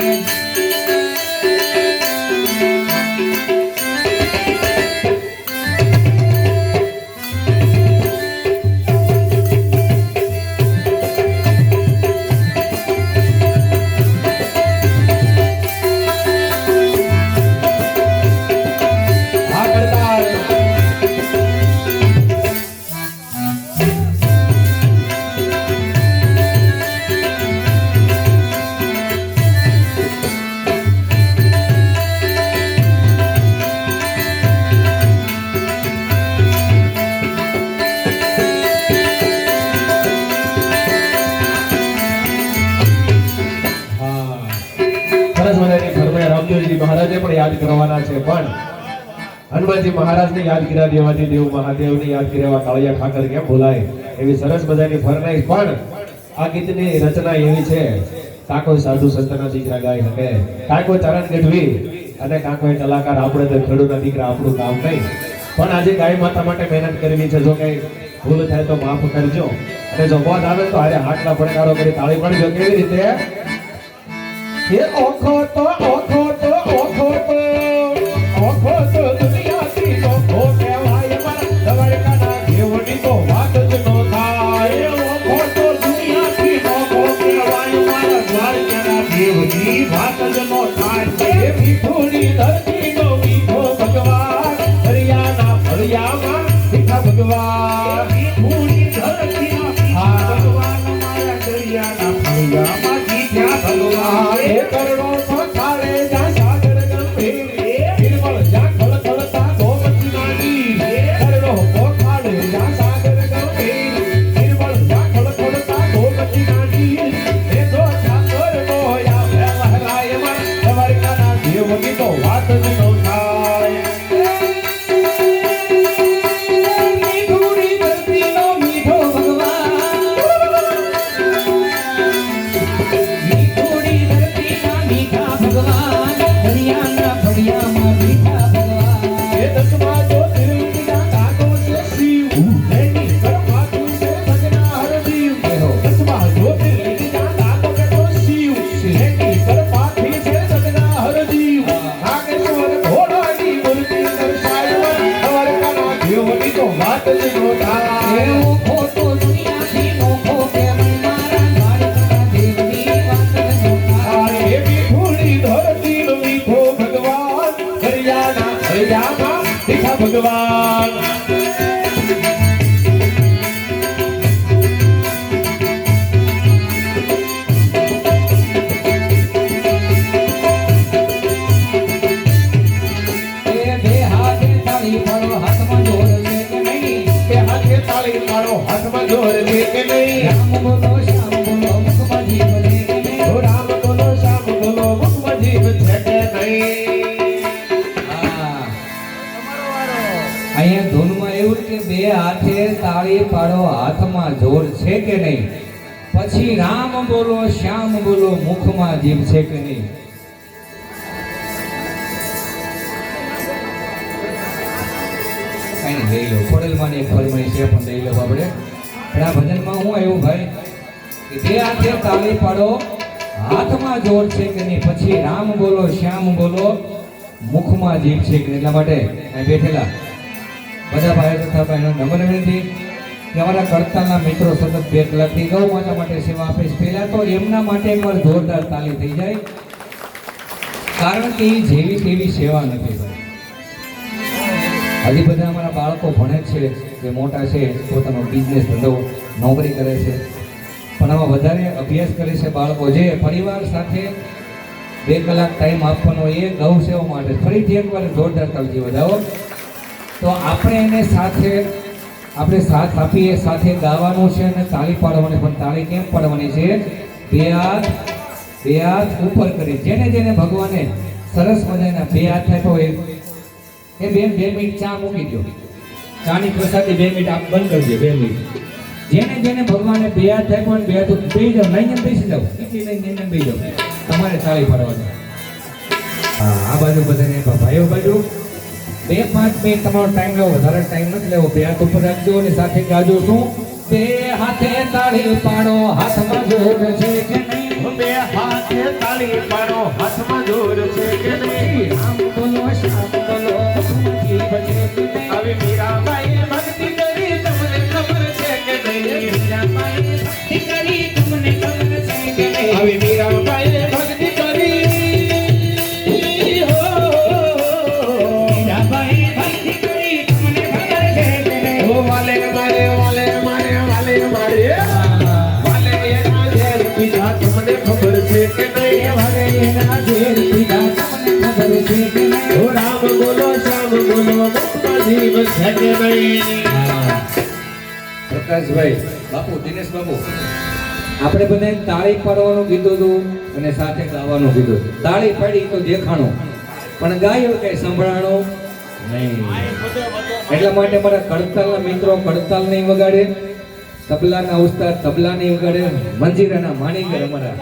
આ કરતા સરસ મજાની ફરમાઈ રામદેવજી મહારાજે પણ યાદ કરવાના છે, પણ હનુમાનજી મહારાજને યાદ કર્યા દેવાથી દેવ મહાદેવને યાદ કર્યા કાળિયા ઠાકર કેમ બોલાય એવી સરસ મજાની ફરમાઈશ. પણ આ ગીતની રચના એવી છે કાકો સાધુ સંતના દીકરા ગાય શકે, કાકો ચરણ ગઢવી અને કાકો એ કલાકાર. આપણે તો ખેડૂતના દીકરા, આપણું કામ નહીં. પણ આજે ગાય માતા માટે મહેનત કરવી છે. જો કઈ ભૂલ થાય તો માફ કરજો, અને જો મોત આવે તો અરે હાથના પડકારો કરી તાળી પાડજો. કેવી રીતે? એ ઓખો તો ઓખો તો ઓખો તો ઓખો તો દુનિયાથી ઓખો કહેવાય મારા દ્વારકાના દેવની તો વાત જ નો થાય. ઓખો તો દુનિયાથી ઓખો કહેવાય મારા દ્વારકાના દેવની વાત જ નો થાય. એ મીઠુની ધરતીનો મીઠો ભગવાન, દરિયાના ફળિયામાં મીઠા ભગવાન. મીઠુની ધરતીના મીઠા ભગવાન, મારા દરિયાના ફળિયામાં જીત્યા ભગવાન. એ કરડો પખાડે જા સાગર ગંભીર, નિર્મળ જા ખળખળતા ગોમતીના નીર. કરડો પખાડે જા સાગર ગંભીર, નિર્મળ જા ખળખળતા ગોમતીના નીર. એ તો ઠાકોરનો યા લહેરાય મન, દ્વારકાના દેવની તો વાત જ નો થાય. મીઠુડી ધરતીનો મીઠો ભગવાન, મીઠુડી ધરતીના મીઠા ભગવાન, દરિયાના ફળિયામાં મીઠા ભગવાન. એ દસમા જ્યોતિર્લિંગના કાકો છે શિવ, એની કરમાતું છે સગના હરદીવ. દસમા જ્યોતિર્લિંગના કાકો છે તો શિવ, એની કરમાથી છે સગના હરદીવ. નાગેશ્વર ઘોડાની મૂર્તિ દર્શાય મન, દ્વારકાના દેવની તો વાત જ નો થાય. ઓખો તો દુનિયાથી ઓખો કહેવાય મારા દ્વારકાના દેવની વાત જ નો થાય. એ મીઠુડી ધરતીનો મીઠો ભગવાન, દરિયાના ફળિયામાં મીઠા ભગવાન. એ બે હાથે તાળી પાડો, હાથમાં જોર છે કે નહીં? બે હાથે તાળી પાડો, હાથમાં જોર છે કે નહીં? રામ બોલો શ્યામ બોલો, મુખમાં જીભ છે કે નહીં? ઓ રામ બોલો, શ્યામ બોલો, મુખમાં જીભ છે કે નહીં? હા. અહીંયા ધૂનમાં એવું કે બે હાથે તાળી પાડો, હાથમાં જોર છે કે નહીં? પછી રામ બોલો શ્યામ બોલો, મુખમાં જીભ છે કે નહીં? કઈ નહીં, લઈ લો. ખોડલમાંની એક ફરમાઈ છે પણ લઈ લો આપણે. પણ આ ભજનમાં હું આવ્યું ભાઈ કે બે હાથે તાળી પાડો, હાથમાં જોર છે કે નહીં? પછી રામ બોલો શ્યામ બોલો, મુખમાં જીભ છે કે નહીં? એટલા માટે અહીં બેઠેલા બધા ભાઈઓ તથા બહેનો નમ્ર વિનંતી કે અમારા કરતાલના મિત્રો સતત 2 કલાકથી ગૌ માતા માટે સેવા આપે છે. પહેલા તો એમના માટે એકવાર જોરદાર તાળી થઈ જાય, કારણ કે એ જેવી તેવી સેવા નથી ભાઈ. હજી બધા અમારા બાળકો ભણે છે, જે મોટા છે પોતાનો બિઝનેસ ધંધો નોકરી કરે છે, પણ આમાં વધારે અભ્યાસ કરે છે બાળકો, જે પરિવાર સાથે 2 કલાક ટાઈમ આપવાનો એ ગૌ સેવા માટે. ફરીથી એકવાર જોરદાર તાળી વધાવો. તો આપણે એને સાથે આપણે સાથ આપીએ, સાથે ગાવાનું છે અને તાળી પાડવાની. પણ તાળી કેમ પાડવાની છે? બે હાથ ઉપર કરી. જેને જેને ભગવાને સરસ મજાના 2 હાથ આપ્યો હોય એ 2 મિનિટ ચા મૂકી દો, ચાની પ્રસાદી 2 મિનિટ આપ બંધ કરજો. 2 મિનિટ જેને જેને ભગવાને 2 હાથ આપ્યો ને 2 હાથ બેસી જાઓ, નહીં બેસી જાઓ, કેટલી લઈને બેસી જાઓ, તમારે તાળી પાડવાની. હા, આ બાજુ બધાને ભાઈઓ બાજુ 2-5 મિનિટ તમારો ટાઈમ લેવો, વધારે ટાઈમ નથી લેવો. 2 હાથ ઉપર રાખજો અને સાથે ગાજો શું? 2 હાથે તાળી પાડો, હાથમાં જોર છે કે નહીં? બે હાથે તાળી પાડો, હાથમાં જોર છે કે નહીં? રામ બોલો શ્યામ બોલો, મુખમાં જીભ છે કે નહીં? આવી મીરાબાઈએ ભક્તિ કરી, તમને ખબર છે કે નહીં? મીરાબાઈએ ભક્તિ કરી, તમને ખબર છે કે નહીં? આવી મીરાબાઈએ ભક્તિ કરી, હો. મીરાબાઈએ ભક્તિ કરી, તમને ખબર છે કે નહીં? ઓ વાલે મારે, વાલે મારે, વાલે મારે, વાલે એના ઝેર પીધા, તમને ખબર છે કે નહીં? વાલે એના ઝેર પીધા, તમને ખબર છે કે નહીં? ઓ રામ બોલો, શ્યામ બોલો, મુખમાં જીભ છે કે નહીં? પ્રકાશભાઈ બાપુ, દિનેશ બાપુ, આપણે બધાએ તાળી પાડવાનું કીધું હતું અને સાથે ગાવાનું કીધું. તાળી પાડી તો દેખાણું, પણ ગાયું કઈ સંભળાણું નહીં. એટલા માટે મારા કડતાલના મિત્રો કડતાલ નહીં વગાડે, તબલાના ઉસ્તાદ તબલા નહીં વગાડે, મંજીરાના માણીગર અમારા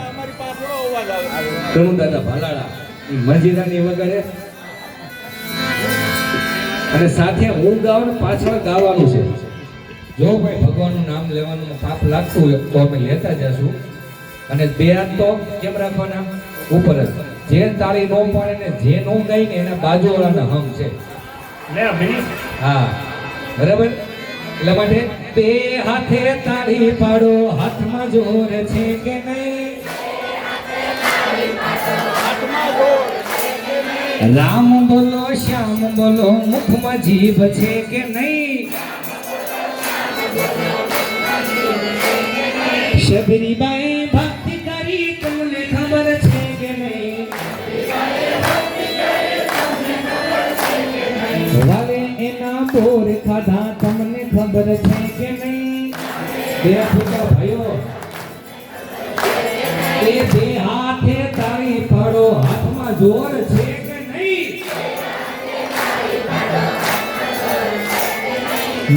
કણુ દાદા ભાલાળા ઈ મંજીરાની વગરે અને સાથે હું ગાઉં ને પાછળ ગાવાનું છે. જો ભાઈ ભગવાનનું નામ લેવાનું પાપ લાગતું હોય તો અમે લેતા જશું. અને બે હાથ તો કેમ રાખવાના? ઉપર જ. જે તાળી નો પાડે ને જે નો ગાય ને એના બાજુવાળાના હમ છે. લે મિનિટ હા બરાબર. એટલા માટે બે હાથે તાળી પાડો, હાથમાં જોર છે કે નહીં? રામ બોલો શ્યામ બોલો, મુખમાં જીભ છે કે નહીં? શબરીબાઈ ભક્તિ કરી તમને ખબર છે કે નહીં? વાલે એના બોર ખાધા તમને ખબર છે કે નહીં? બે ફૂટા ભાઈઓ એ બે હાથે તાળી પાડો, હાથમાં જોર છે કે નહીં?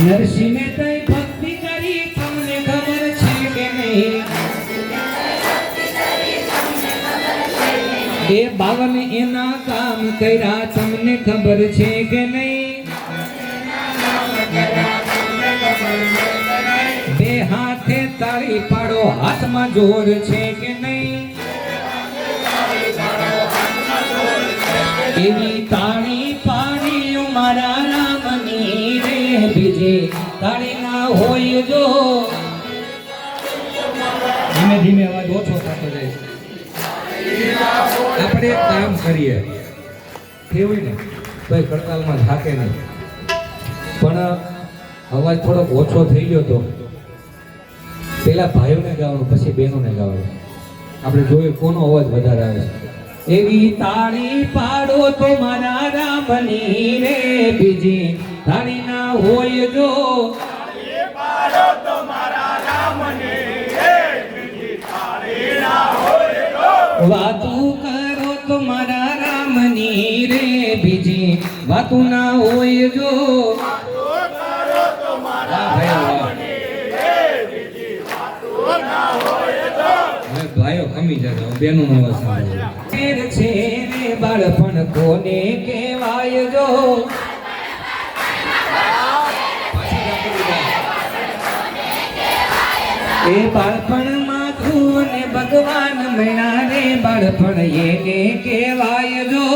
નરસિંહ મહેતાએ ભક્તિ કરી તમને ખબર છે કે નહીં? એ 52 એના કામ કર્યા તમને ખબર છે કે નહીં? બે હાથે તાળી પાડો, હાથમાં જોર છે કે નહીં? એવી તાળી પાડી મારા રામની રે, બીજી તાળી ના હોય જો. ધીમે ધીમે અવાજ ઓછો થતો જાય છે. આપણે એક કામ કરીએ કેવું ને તો એ કડતાલમાં થાકે નહીં, પણ અવાજ થોડોક ઓછો થઈ ગયો તો પેલા ભાઈઓને ગાવાનું પછી બહેનોને ગાવાનું. આપણે જોયું કોનો અવાજ વધારે આવે છે. એવી તાળી પાડો તો મારા રામની રે, બીજી તાળી ના હોય જો. વાતું કરો તો મારા રામની રે, બીજી વાતું ના હોય જો. ભાઈઓ ખમી જતા બેનો નો અવાજ સાંભળો. છે રે બાળપણ કોને કહેવાય જો. એ બાળપણમાં તું ને ભગવાન મળ્યા રે, બાળપણ એને કહેવાય જો.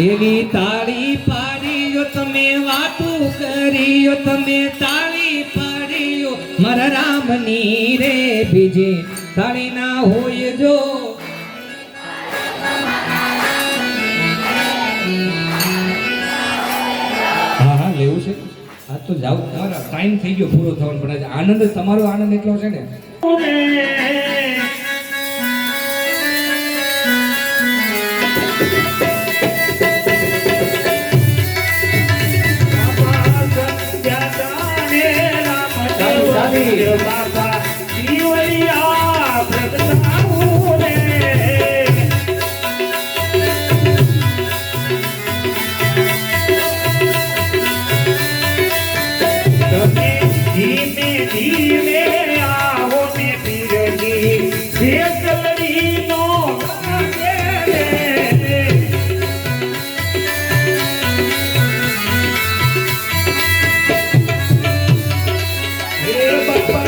એવી તાળી પાડીયો તમે, વાતું કરીયો તમે, તાળી પાડીયો મારા રામની રે, બીજી તાળી ના હોય જો. હા લેવું છે. આ તો જાવ, તમારા ટાઈમ થઈ ગયો પૂરો થવાનો, પણ આજે આનંદ તમારો આનંદ એટલો છે ને. બાબા જીવલિયા પ્રગટાવું રે. તમે ધીમે ધીમે આવો ને પીરજી, શેકલડીનો ગાગે રે. હે બાપા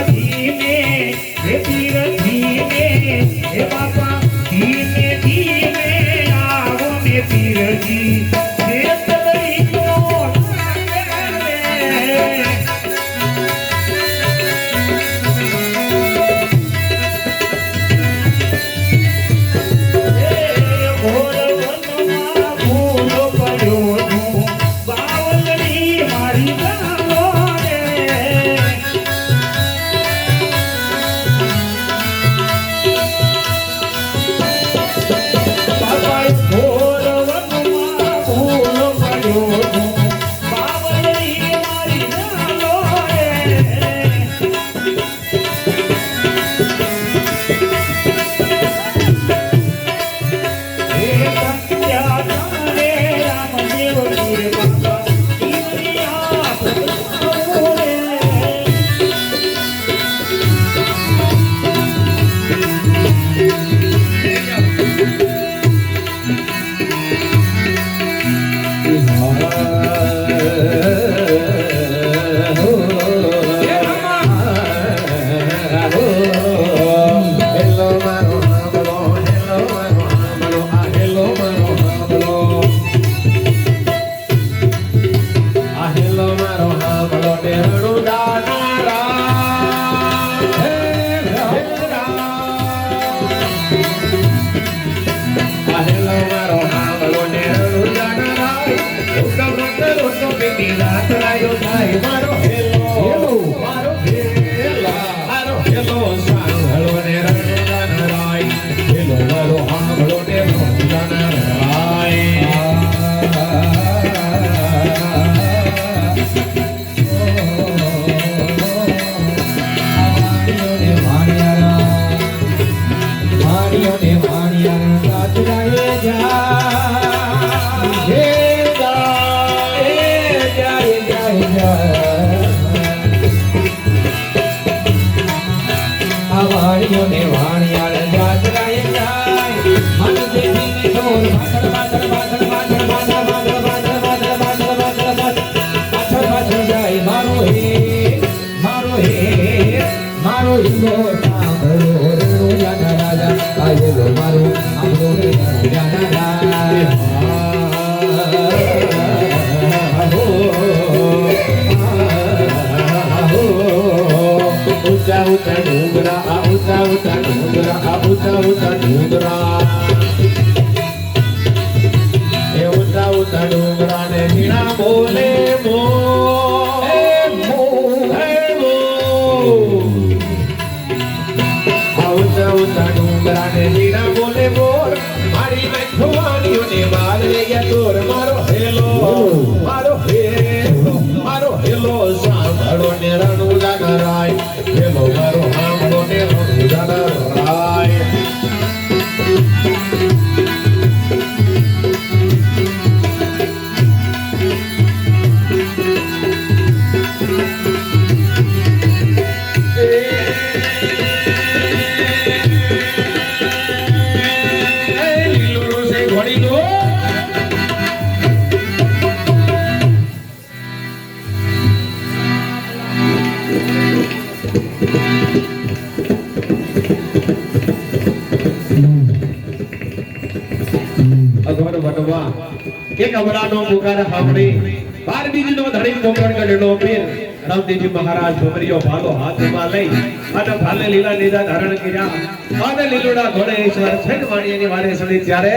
એક અમરાનો પુકાર સાંભળી 12 બીજનો ધણી પોકળ ગળેલો પીર રામદેવજી મહારાજ ભમરીયો ભાલો હાથમાં લઈ અને ભાલે લીલા લીધા ધારણ કર્યા અને લીલોડા ઘોડે ઈશ્વર છેડ વાણીની વારે સડી ત્યારે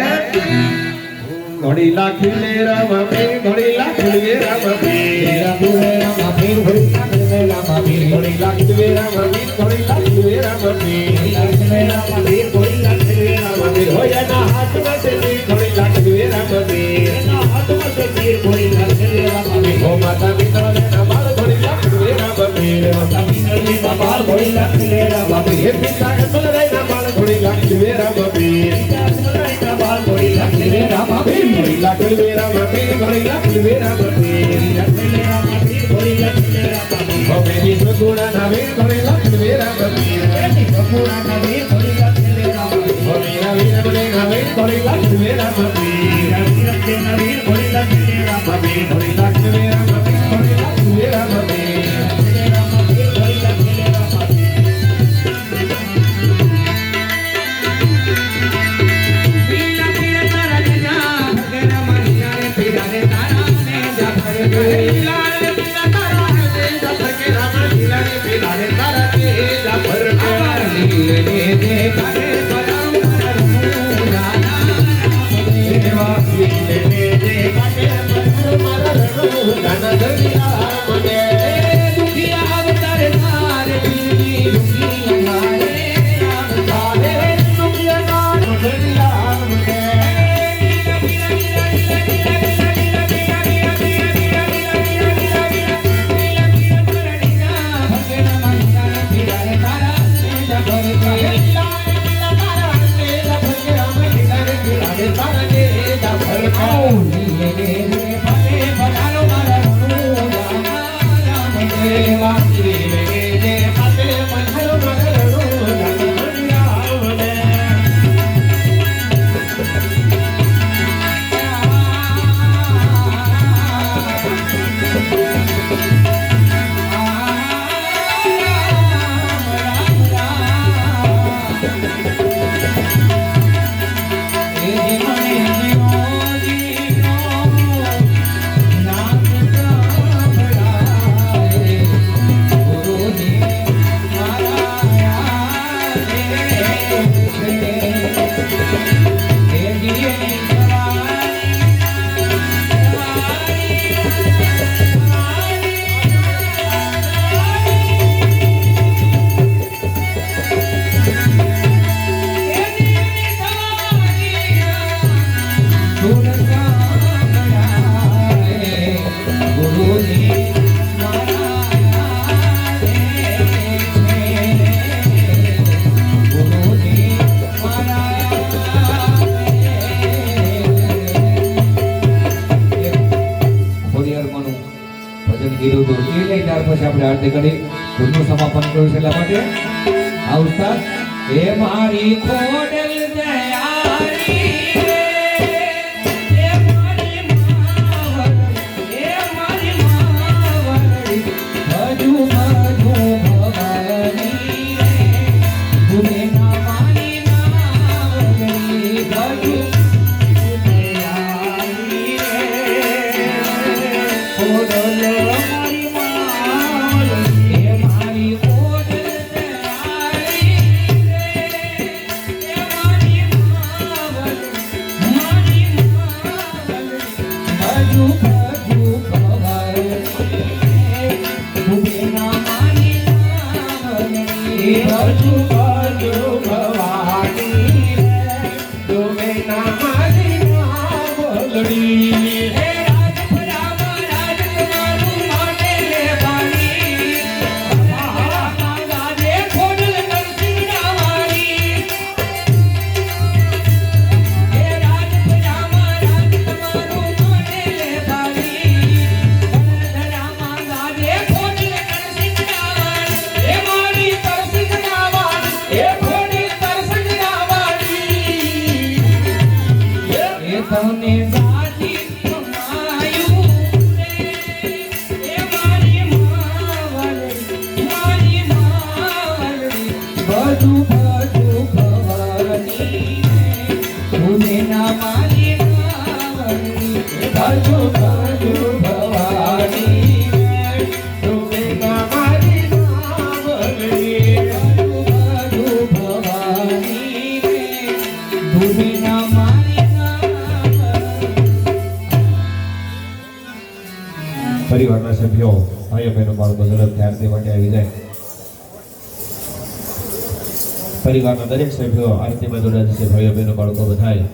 ઘોડી લાખી લે રામ પીર ઘોડી લાખી લે રામ પીર ઘોડી લાખી લે રામ પીર ઘોડી લાખી લે રામ પીર ઘોડી લાખી લે રામ પીર ઘોડી લાખી લે રામ પીર હોયા ના હાથમાં છે ઘોડી લાખી લે રામ પીર ના હાથમાં છે ઘોડી લાખી લે રામ પીર હો માતા પિતા ને બાળ ઘોડી લાખી લે રામ પીર માતા પિતા ને બાળ ઘોડી લાખી લે રામ પીર હે પિતા કે સુન રે ના બાળ ઘોડી લાખી લે રામ પીર પિતા સુન રે ના બાળ ઘોડી લાખી લે રામ પીર ઘોડી લાખી લે રામ પીર ઘોડી લાખી લે રામ પીર લાખી લે રામ પીર ઘોડી લાખી લે રામ પીર હો મેરી સગુણા ના વીર ઘોડી લાખી લે રામ પીર મેરી સગુણા ના વીર ઘોડી લાખી લે રામ પીર હો મેરા વીર બને ના વીર ઘોડી લાખી લે રામ પીર વીર કે ના વીર ઘોડી લાખી લે રામ પીર ઘોડી લાખી લે રામ પીર ઘોડી લાખી લે રામ પીર રામ પીર ઘોડી લાખી લે રામ પીર આપણે આરતી કરી ધૂનનું સમાપન કર્યું છે એટલા માટે આ ઉસ્તાદ એ મારી ખોડલ દયાળી એ મારી માવડી એ મારી માવડી ભજુ ભજુ ભવાની રે તુમે ના મારી માવડી ભજુ દયાળી રે ખોડલ મારી માવડી એ મારી ખોડલ દયાળી રે એ મારી માવડી મારી માવડી ભજુ ભજુ ભવાની તુમે ના મારી માવડી ભજુ ભજુ ભવાની રે તુમે ના મારી માવડી હે રાજ ભરામા રાજ તમારું માટે લે બાણી રામા ગાજે ખોડલ નરસિંહ રાવાણી હે રાજ ભરામા રાજ તમારું માટે લે બાણી રામા ગાજે ખોડલ નરસિંહ રાવાણી હે મારી તરસિંહ રાવાણી હે ખોડલ તરસિંહ રાવાણી એ તને ગાજી કમાયું રે એ મારી માવડી બધું બધું ભવાની તુને ના મારી માવડી બધું બધું ભવાની તુમે ના મારી માવડી બધું બધું ભવાની તુને ના મારી પરિવારના સભ્યો ભાઈઓ બહેનો બાળકો ઝડપથી આરતી માટે આવી જાય. પરિવારના દરેક સભ્યો આરતીમાં જોડાયા છે. ભાઈઓ બહેનો બાળકો બધાય